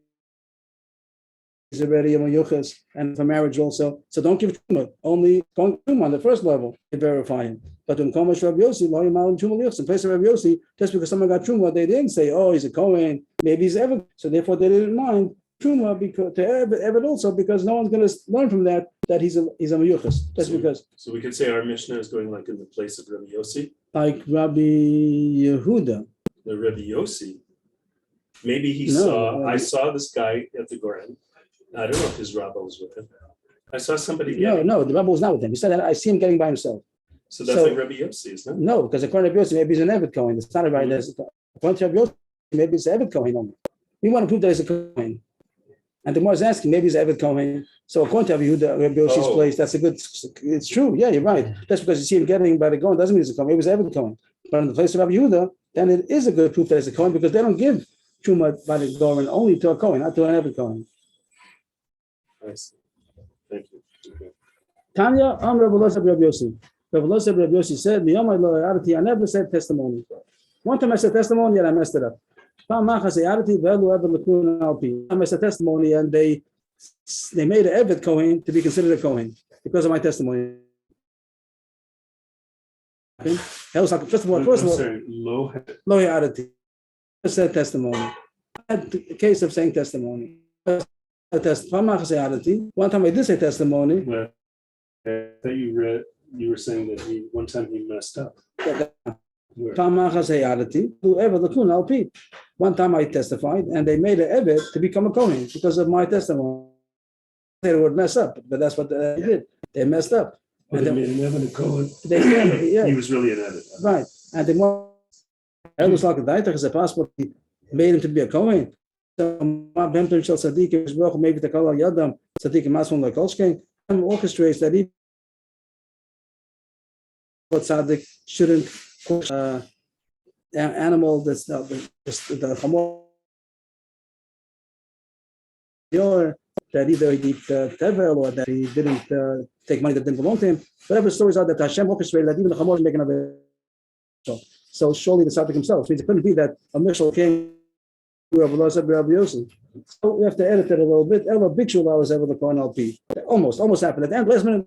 is already a mayuchas and for marriage also. So don't give Truma, only Truma on the first level to verify him. But in Komash Rabbi Yossi, Lo Yimal Truma Lichs, in place of Rabbi Yossi, just because someone got Truma, they didn't say, oh, he's a Kohen, maybe he's ever. So therefore, they didn't mind Truma because to Eved also, because no one's going to learn from that he's a mayuchas. Just because. So we could say our Mishnah is going like in the place of Rabbi Yossi, like Rabbi Yehuda. The Rabbi Yossi. Maybe I saw this guy at the Goren. I don't know if his rabbi was with him. I saw somebody getting. No, the rabbi was not with him. He said that I see him getting by himself. So that's like Rabbi Yossi, isn't it? No, because according to Rabbi Yossi, maybe he's an Eved Kohen. It's not a right. According to Rabbi Yossi, maybe it's an Eved Kohen only. We want to prove that he's a Kohen. And the more is asking, maybe he's an Eved Kohen. So according to Rabbi Yossi's place, that's a good. It's true. Yeah, you're right. Just because you see him getting by the Kohen doesn't mean he's a Kohen. Maybe he's an Eved Kohen. But in the place of Rabbi Yehuda, then it is a good proof that it's a Kohen because they don't give Truma by the Goren only to a Kohen, not to an Eved Kohen. I see. Thank you. Okay. Tanya, Rabbi Elazar Rabbi Yossi. Rabbi Elazar Rabbi Yossi said, I never said testimony. One time I said testimony and I messed it up. I said testimony and they made an Eved Kohen to be considered a Kohen because of my testimony. First of all, sorry, low. Lo Yarati. I said testimony. I had the case of saying testimony. One time I did say testimony. Well, I thought you were saying that one time he messed up. Where? One time I testified and they made an Eved to become a Kohen because of my testimony. They would mess up, but that's what they did. They messed up. And they made an Evan a Cohen. Yeah. He was really an Evan. Right. And they was like a daitach is a passport. He made him to be a Kohen. So maybe the color Yadam Sadiq Masman like Olshkein orchestrates that even what Sadiq shouldn't animal that's the Hamor that either he did tevel or that he didn't take money that didn't belong to him. Whatever the stories are that Hashem orchestrated that even the Hamor is making a so surely the Sadiq himself. So it couldn't be that a Mishal came to Rabbi Yossi. So we have to edit it a little bit. Ella Big Shul was ever the Kohen LP. Almost happened at the end. Last minute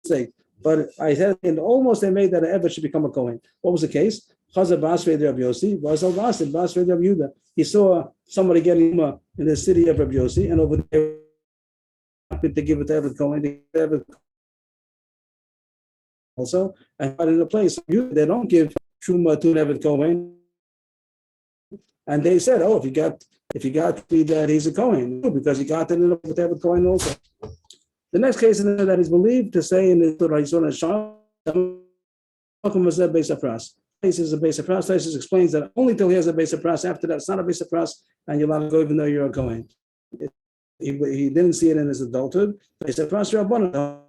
mistake. But I said, and almost they made that an Eved should become a Kohen. What was the case? Chazar Basrei Rabbi Yossi was al Basid Basrei Rabbi Yehuda. He saw somebody getting in the city of Rabbi Yossi, and over there to give it to Eved Kohen. Also, and in a place they don't give Truma to an Eved Kohen. And they said, oh, if you got to be that he's a Kohen, because he got it with Eved Kohen also. The next case is that he's believed to say in the Torah, he's on a shah, This is a base of pras. This explains that only till he has a base of pras. After that, it's not a base of pras, and you're allowed to go even though you're a Kohen. He didn't see it in his adulthood. Base of pras Rabbanan.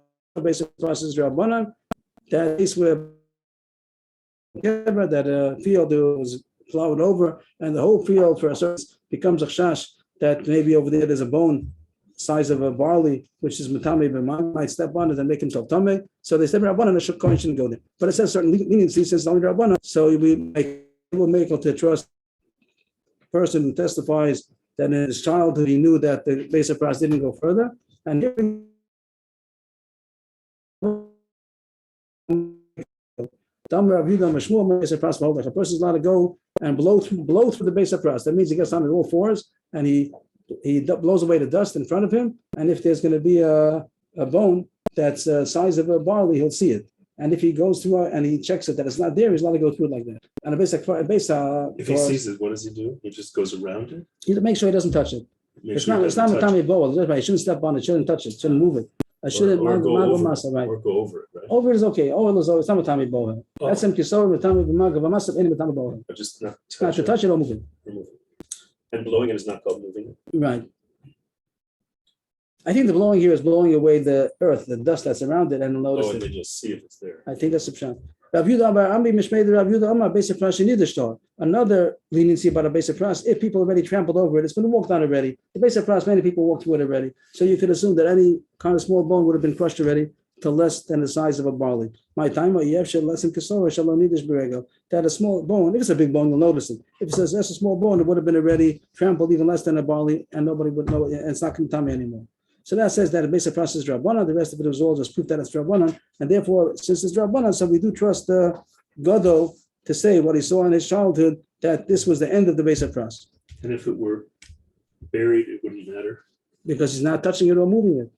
Base of pras is Rabbanan. That is where that field was plowed over, and the whole field for a certain becomes a chash that maybe over there there's a bone size of a barley, which is matame, but might step on it and make himself tame. So they said Rabbanan, the Kohen shouldn't go there. But it says certain leniency, says only Rabbanan. So we will make to trust the person who testifies that in his childhood he knew that the base of pras didn't go further. And a person is allowed to go and blow through the base of pras. That means he gets on all fours and he blows away the dust in front of him, and if there's going to be a bone that's the size of a barley, he'll see it. And if he goes through and he checks it that it's not there, he's allowed to go through it like that. And if he sees it, what does he do? He just goes around it? He make sure he doesn't touch it. It's not matami bowl. He shouldn't step on it, shouldn't touch it, shouldn't move it. I shouldn't or go over it, right? Over it is okay. Over it is always not matami bowl. That's him kisor matami b'maga v'masab any matami bowl. But just not to touch it or move it. Remove it. And blowing it is not called moving it. Right. I think the blowing here is blowing away the earth, the dust that's around it, and notice and it. they just see if it's there. I think that's the pshat. Another leniency about a base of pras, if people already trampled over it, it's been walked on already. The base of pras, many people walked through it already. So you could assume that any kind of small bone would have been crushed already to less than the size of a barley. My time, that a small bone, if it's a big bone, you'll notice it. If it says that's a small bone, it would have been already trampled even less than a barley, and nobody would know it, and it's not Kintami anymore. So that says that the basic process is Rabbanan, the rest of it was all just proof that it's Rabbanan, and therefore, since it's Rabbanan, so we do trust the Gadol to say what he saw in his childhood, that this was the end of the basic process. And if it were buried, it wouldn't matter? Because he's not touching it or moving it.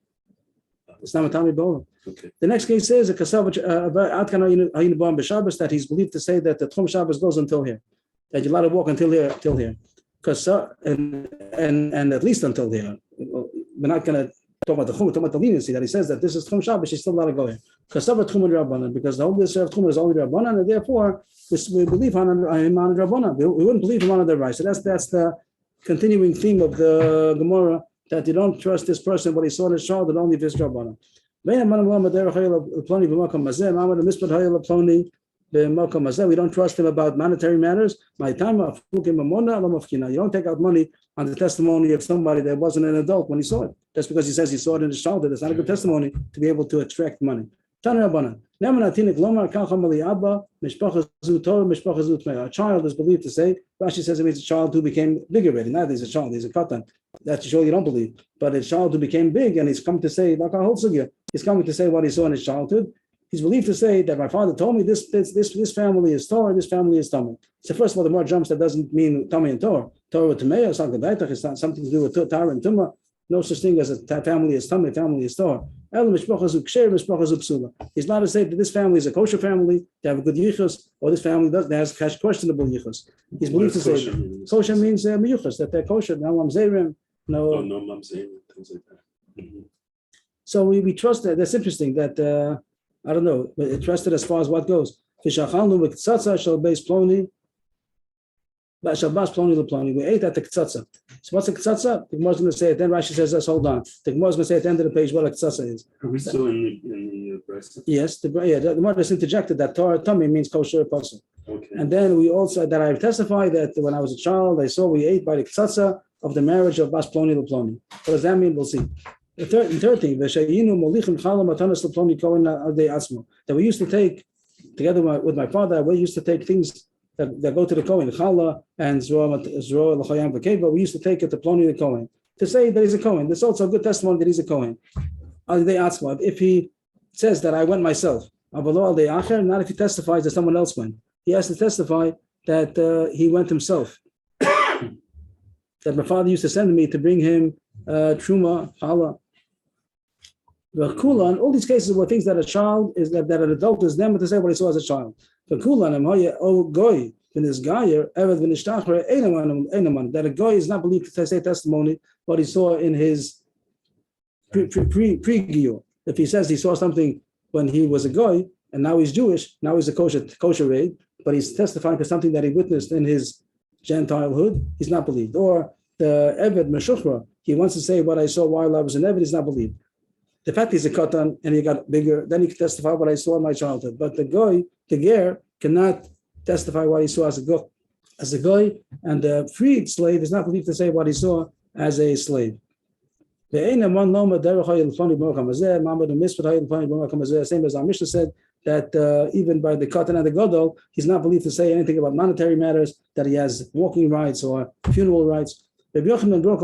It's not Matami Bola. Okay. The next case says that he's believed to say that the Tchum Shabbos goes until here, that you're allowed to walk until here, because and at least until here. We're not going to talk about the Tchum, talk about the leniency that he says that this is Tchum Shabbos, he's still allowed to go here. Because the whole Israel of Tchum is only Rabbanan, and therefore we believe him on Rabbanan. We wouldn't believe him on the right. So that's the continuing theme of the Gemara, that you don't trust this person, what he saw in his childhood, only if it's Rabbanan. We don't trust him about monetary matters. You don't take out money on the testimony of somebody that wasn't an adult when he saw it. Just because he says he saw it in his childhood, it's not a good testimony to be able to extract money. A child is believed to say, Rashi says it means a child who became big already. Not he's a child, he's a katan. That's sure you don't believe. But a child who became big and he's come to say, like our whole sugya, he's coming to say what he saw in his childhood. He's believed to say that my father told me this family is Torah, this family is Tamei. So first of all, the more jumps, that doesn't mean Tamei and Torah. Torah with Tamei or something like that. It's not something to do with Torah and Tumah. No such thing as a family is Tamei, family is Torah. He's not to say that this family is a kosher family, they have a good yichus, or this family has questionable yichus. He's believed to say kosher means miyuchas, that they're kosher. No mamzerim, No mamzerim, things like that. So we trust that. That's interesting that I don't know, but it trusted as far as what goes. We ate at the ktsatsa. So what's a ktsatsa? The Gemara is going to say it. Then Rashi says, "Let's hold on." The Gemara is going to say at the end of the page what a ktsatsa is. Are we still in the Brisa? Yes, the Gemara just interjected that Torah Tamei means kosher apostle. Okay. And then we also that I testify that when I was a child, I saw we ate by the ktsatsa of the marriage of Bas Ploni L'Ploni. What does that mean? We'll see. The third thing, that we used to take together with my father. We used to take things that go to the Kohen, challah and zroa l'chayam v'keva. We used to take it to Ploni the Kohen to say that he's a Kohen. There's also a good testimony that he's a Kohen. If he says that I went myself, not if he testifies that someone else went. He has to testify that he went himself. That my father used to send me to bring him truma, challah. The kulan, all these cases were things that a child is that an adult is never to say what he saw as a child. The kulan, goy, when this guy that a guy is not believed to say testimony what he saw in his pre-giyur. If he says he saw something when he was a guy and now he's Jewish, now he's a kosher raid, but he's testifying to something that he witnessed in his Gentilehood, he's not believed. Or the Eved Meshuchra, he wants to say what I saw while I was an Eved, he's not believed. The fact he's a katan and he got bigger, then he can testify what I saw in my childhood. But the guy, the ger, cannot testify what he saw as a guy, and the freed slave is not believed to say what he saw as a slave. Same as our Mishnah said, that even by the katan and the gadol, he's not believed to say anything about monetary matters, that he has walking rights or funeral rights. Rabbi Yochanan ben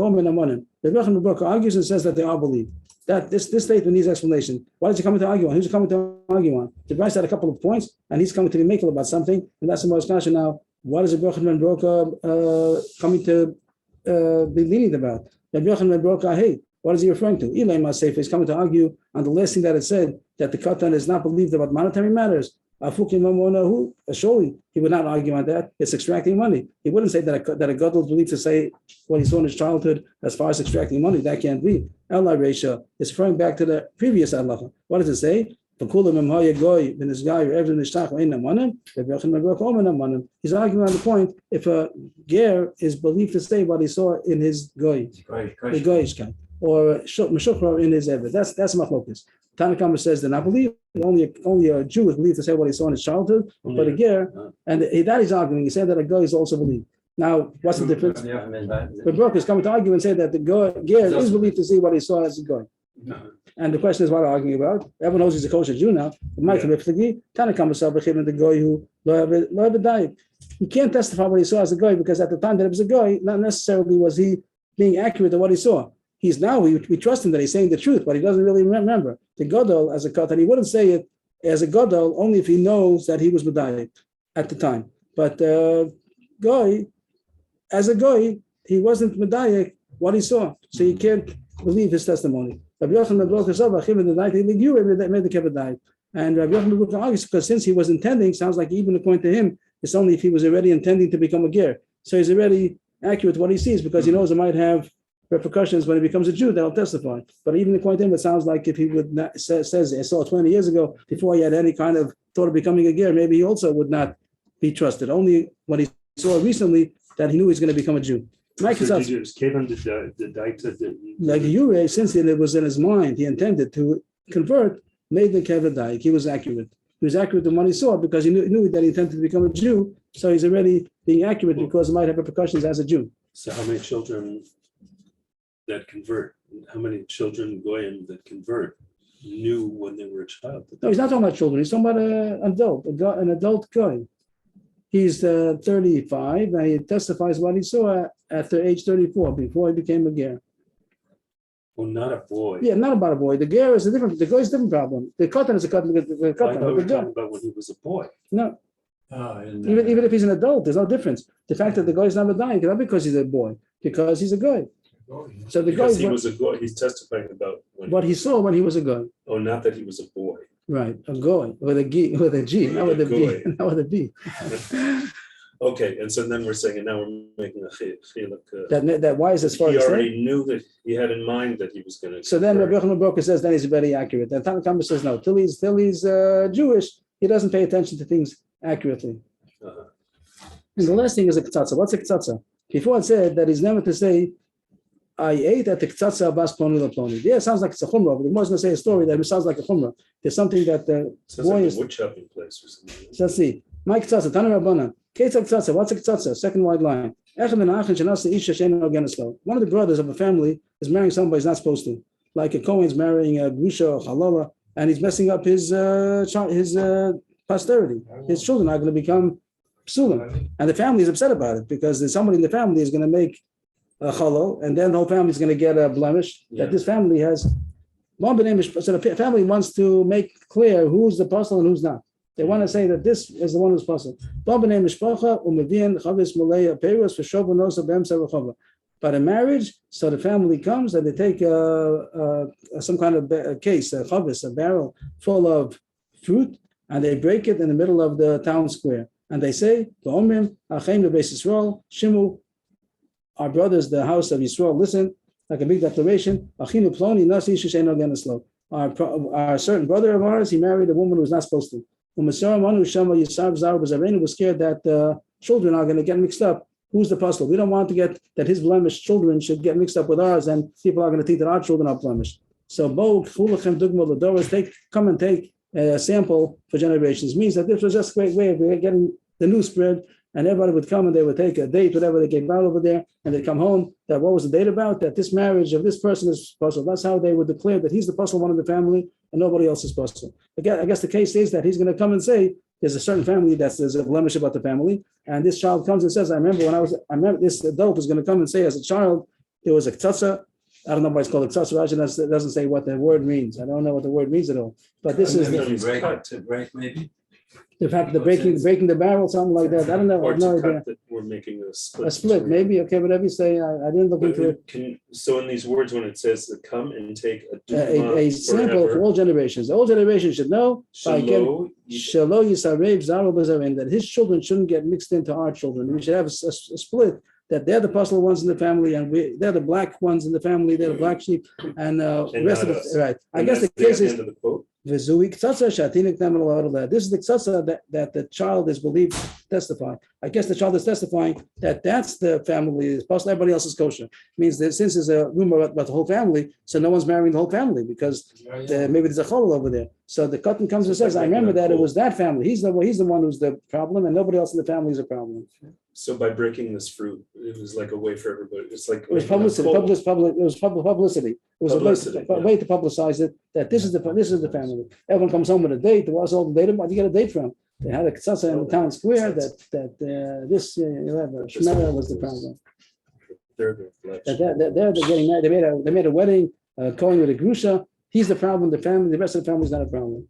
Broka argues and says that they are believed. That this statement needs explanation. Why is he coming to argue on? Who's he coming to argue on? The Bryce had a couple of points, and he's coming to be makel about something, and that's the most question now. What is Rabbi Yochanan ben Broka coming to be leaning about? Rabbi Yochanan ben Broka, hey, what is he referring to? Eli Masefa is coming to argue on the last thing that it said, that the katan is not believed about monetary matters. Surely he would not argue on that. It's extracting money. He wouldn't say that a gadol is believed to say what he saw in his childhood as far as extracting money. That can't be. Allah Reisha is referring back to the previous halacha. What does it say? He's arguing on the point if a ger is believed to say what he saw in his goy, the goyish or meshukra in his eved. That's machlokes. Tanakama says they're not believed. Only a Jew is believed to say what he saw in his childhood, but a ger, and that he's arguing. He said that a guy is also believed. Now, what's the difference? The Brook is coming to argue and say that the ger is believed to see what he saw as a guy. And the question is what I'm arguing about. Everyone knows he's a kosher Jew now. Tanakama said the guy who died. He can't testify what he saw as a guy because at the time that it was a guy, not necessarily was he being accurate to what he saw. We trust him that he's saying the truth, but he doesn't really remember. The gadol as a katan, he wouldn't say it as a gadol only if he knows that he was medayik at the time. But guy, as a guy, he wasn't medayik what he saw, so he can't believe his testimony. Rabbi Yochanan ben Broka made the kever. And Rabbi Yochanan ben Broka argues because since he was intending, sounds like even according to him, it's only if he was already intending to become a ger. So he's already accurate to what he sees because he knows it might have repercussions when he becomes a Jew that'll testify. But even according to him, it sounds like if he would not says I saw 20 years ago before he had any kind of thought of becoming a ger, maybe he also would not be trusted. Only when he saw recently that he knew he was going to become a Jew. Like Yure, since it was in his mind, he intended to convert, made the kever daik. He was accurate. He was accurate in what he saw because he knew that he intended to become a Jew. So he's already being accurate because it might have repercussions as a Jew. So how many children that convert? How many children goyim that convert knew when they were a child? No, he's not talking about children. He's talking about an adult guy. He's 35 and he testifies what he saw at the age 34 before he became a ger. Oh, not a boy. Yeah, not about a boy. The ger is a different. The guy is a different problem. The katan is a katan. The I thought we were katan. talking about when he was a boy. No, Oh, even if he's an adult, there's no difference. The fact that the guy is not dying, not because he's a boy, because he's a guy. So the guy, Because he was a boy, he's testifying about what he saw when he was a guy. Oh, not that he was a boy. Right, a guy with a G, not with a B, Goy. not with a B. Okay, and so then we're saying, and now we're making a chiluk. That why is as far He as already knew that he had in mind that he was going to. so then Rabbi Yochanan Broker says then he's very accurate. And Tanna Kama says no, till he's Jewish, he doesn't pay attention to things accurately. And the last thing is a ktsatsa. What's a ktsatsa? Before it said that he's never to say, I ate at the ktsatsa bas ploni laploni. Yeah, it sounds like it's a chumrah, but the Gemara is going to say a story that it sounds like a chumrah. There's something that the Sounds boy like is. a wood chopping place or something. So let's see. My ktsatsa, Tana Rabbana. Ketza ktsatsa. What's a ktsatsa? Second wide line. One of the brothers of a family is marrying somebody he's not supposed to. Like a Kohen's marrying a Grusha or Halala, and he's messing up his posterity. His children are going to become psulim. And the family is upset about it because there's somebody in the family is going to make a chalal, and then the whole family is going to get a blemish that this family has. So the family wants to make clear who's the apostle and who's not. They want to say that this is the one who's apostle. But in marriage, so the family comes and they take some kind of a case, a chavis, a barrel full of fruit, and they break it in the middle of the town square. And they say, Shimu, our brothers, the house of Yisrael, listen, like a big declaration. Our certain brother of ours, he married a woman who was not supposed to. Was scared that children are going to get mixed up. Who's the apostle? We don't want to get that his blemished children should get mixed up with ours, and people are going to think that our children are blemished. So, come and take a sample for generations. Means that this was just a great way of getting the news spread, and everybody would come and they would take a date, whatever they gave out over there, and they'd come home. That what was the date about? That this marriage of this person is apostle. That's how they would declare that he's the apostle, one of the family, and nobody else is apostle. Again, I guess the case is that he's going to come and say there's a certain family there's a blemish about the family, and this child comes and says, I remember this adult is going to come and say as a child there was a ktsatsa. I don't know why it's called a ktsatsa. It doesn't say what the word means. I don't know what the word means at all. But this is to break maybe. The fact that breaking the barrel, something like that. I don't know. I Or have no to cut idea. that we're making a split. A split, maybe. Okay, whatever you say. I didn't look into it. So in these words, when it says to come and take a A sample for all generations. The old generation should know by getting Shalo Yisarev Zaro Bazarin that his children shouldn't get mixed into our children. We should have a split. That they're the apostle ones in the family, and they're the black ones in the family. They're the black sheep, and the rest of it. Right. I guess the case is. This is the ktsatsa that the child is believed to testify. I guess the child is testifying that that's the family, everybody else is kosher. Means that since there's a rumor about the whole family, so no one's marrying the whole family because maybe there's a cholol over there. So the katan comes and says, I remember that it was that family. He's the one who's the problem, and nobody else in the family is a problem. So by breaking this fruit, it was like a way for everybody. It's like it was publicity. It was publicity. It was a way to publicize it that this is the family. Everyone comes home with a date. There was all the date. Where do you get a date from? They had a ktsatsa in the town square that this Shemera was the problem. They're getting married. They made a wedding. Going with a grusha. He's the problem. The family. The rest of the family is not a problem.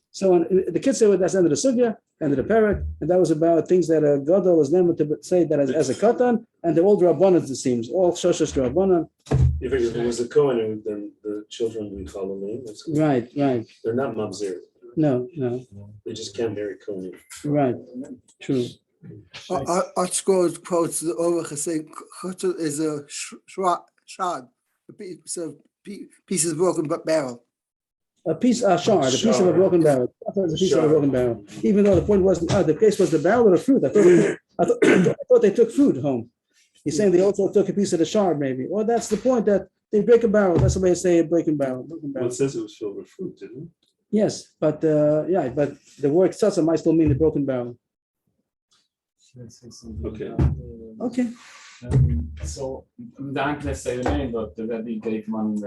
So the kids say that's the end of the sugya, end of the parak, and that was about things that a gadol is never to say that as a katan, and they're all drabbanans, it seems, all shoshes drabbanan. If it was a Kohen, then the children would be chalalim. Right. They're not mamzer. No. They just can't marry Kohen. Right. True. Archgold quotes the Orach saying chutzah is a shad, a piece of broken barrel. A piece of a broken barrel. I thought it was a piece of a broken barrel. Even though the point wasn't, the case was the barrel or the fruit. I thought they took fruit home. He's saying they also took a piece of the shard, maybe. Well, that's the point, that they break a barrel. That's the way they say breaking barrel. Well, it says it was filled with fruit, didn't it? Yes, but but the word tzatza might still mean the broken barrel. Should I say something Okay. about, Okay. So, I'm not gonna say the name, but the Rebbe gave one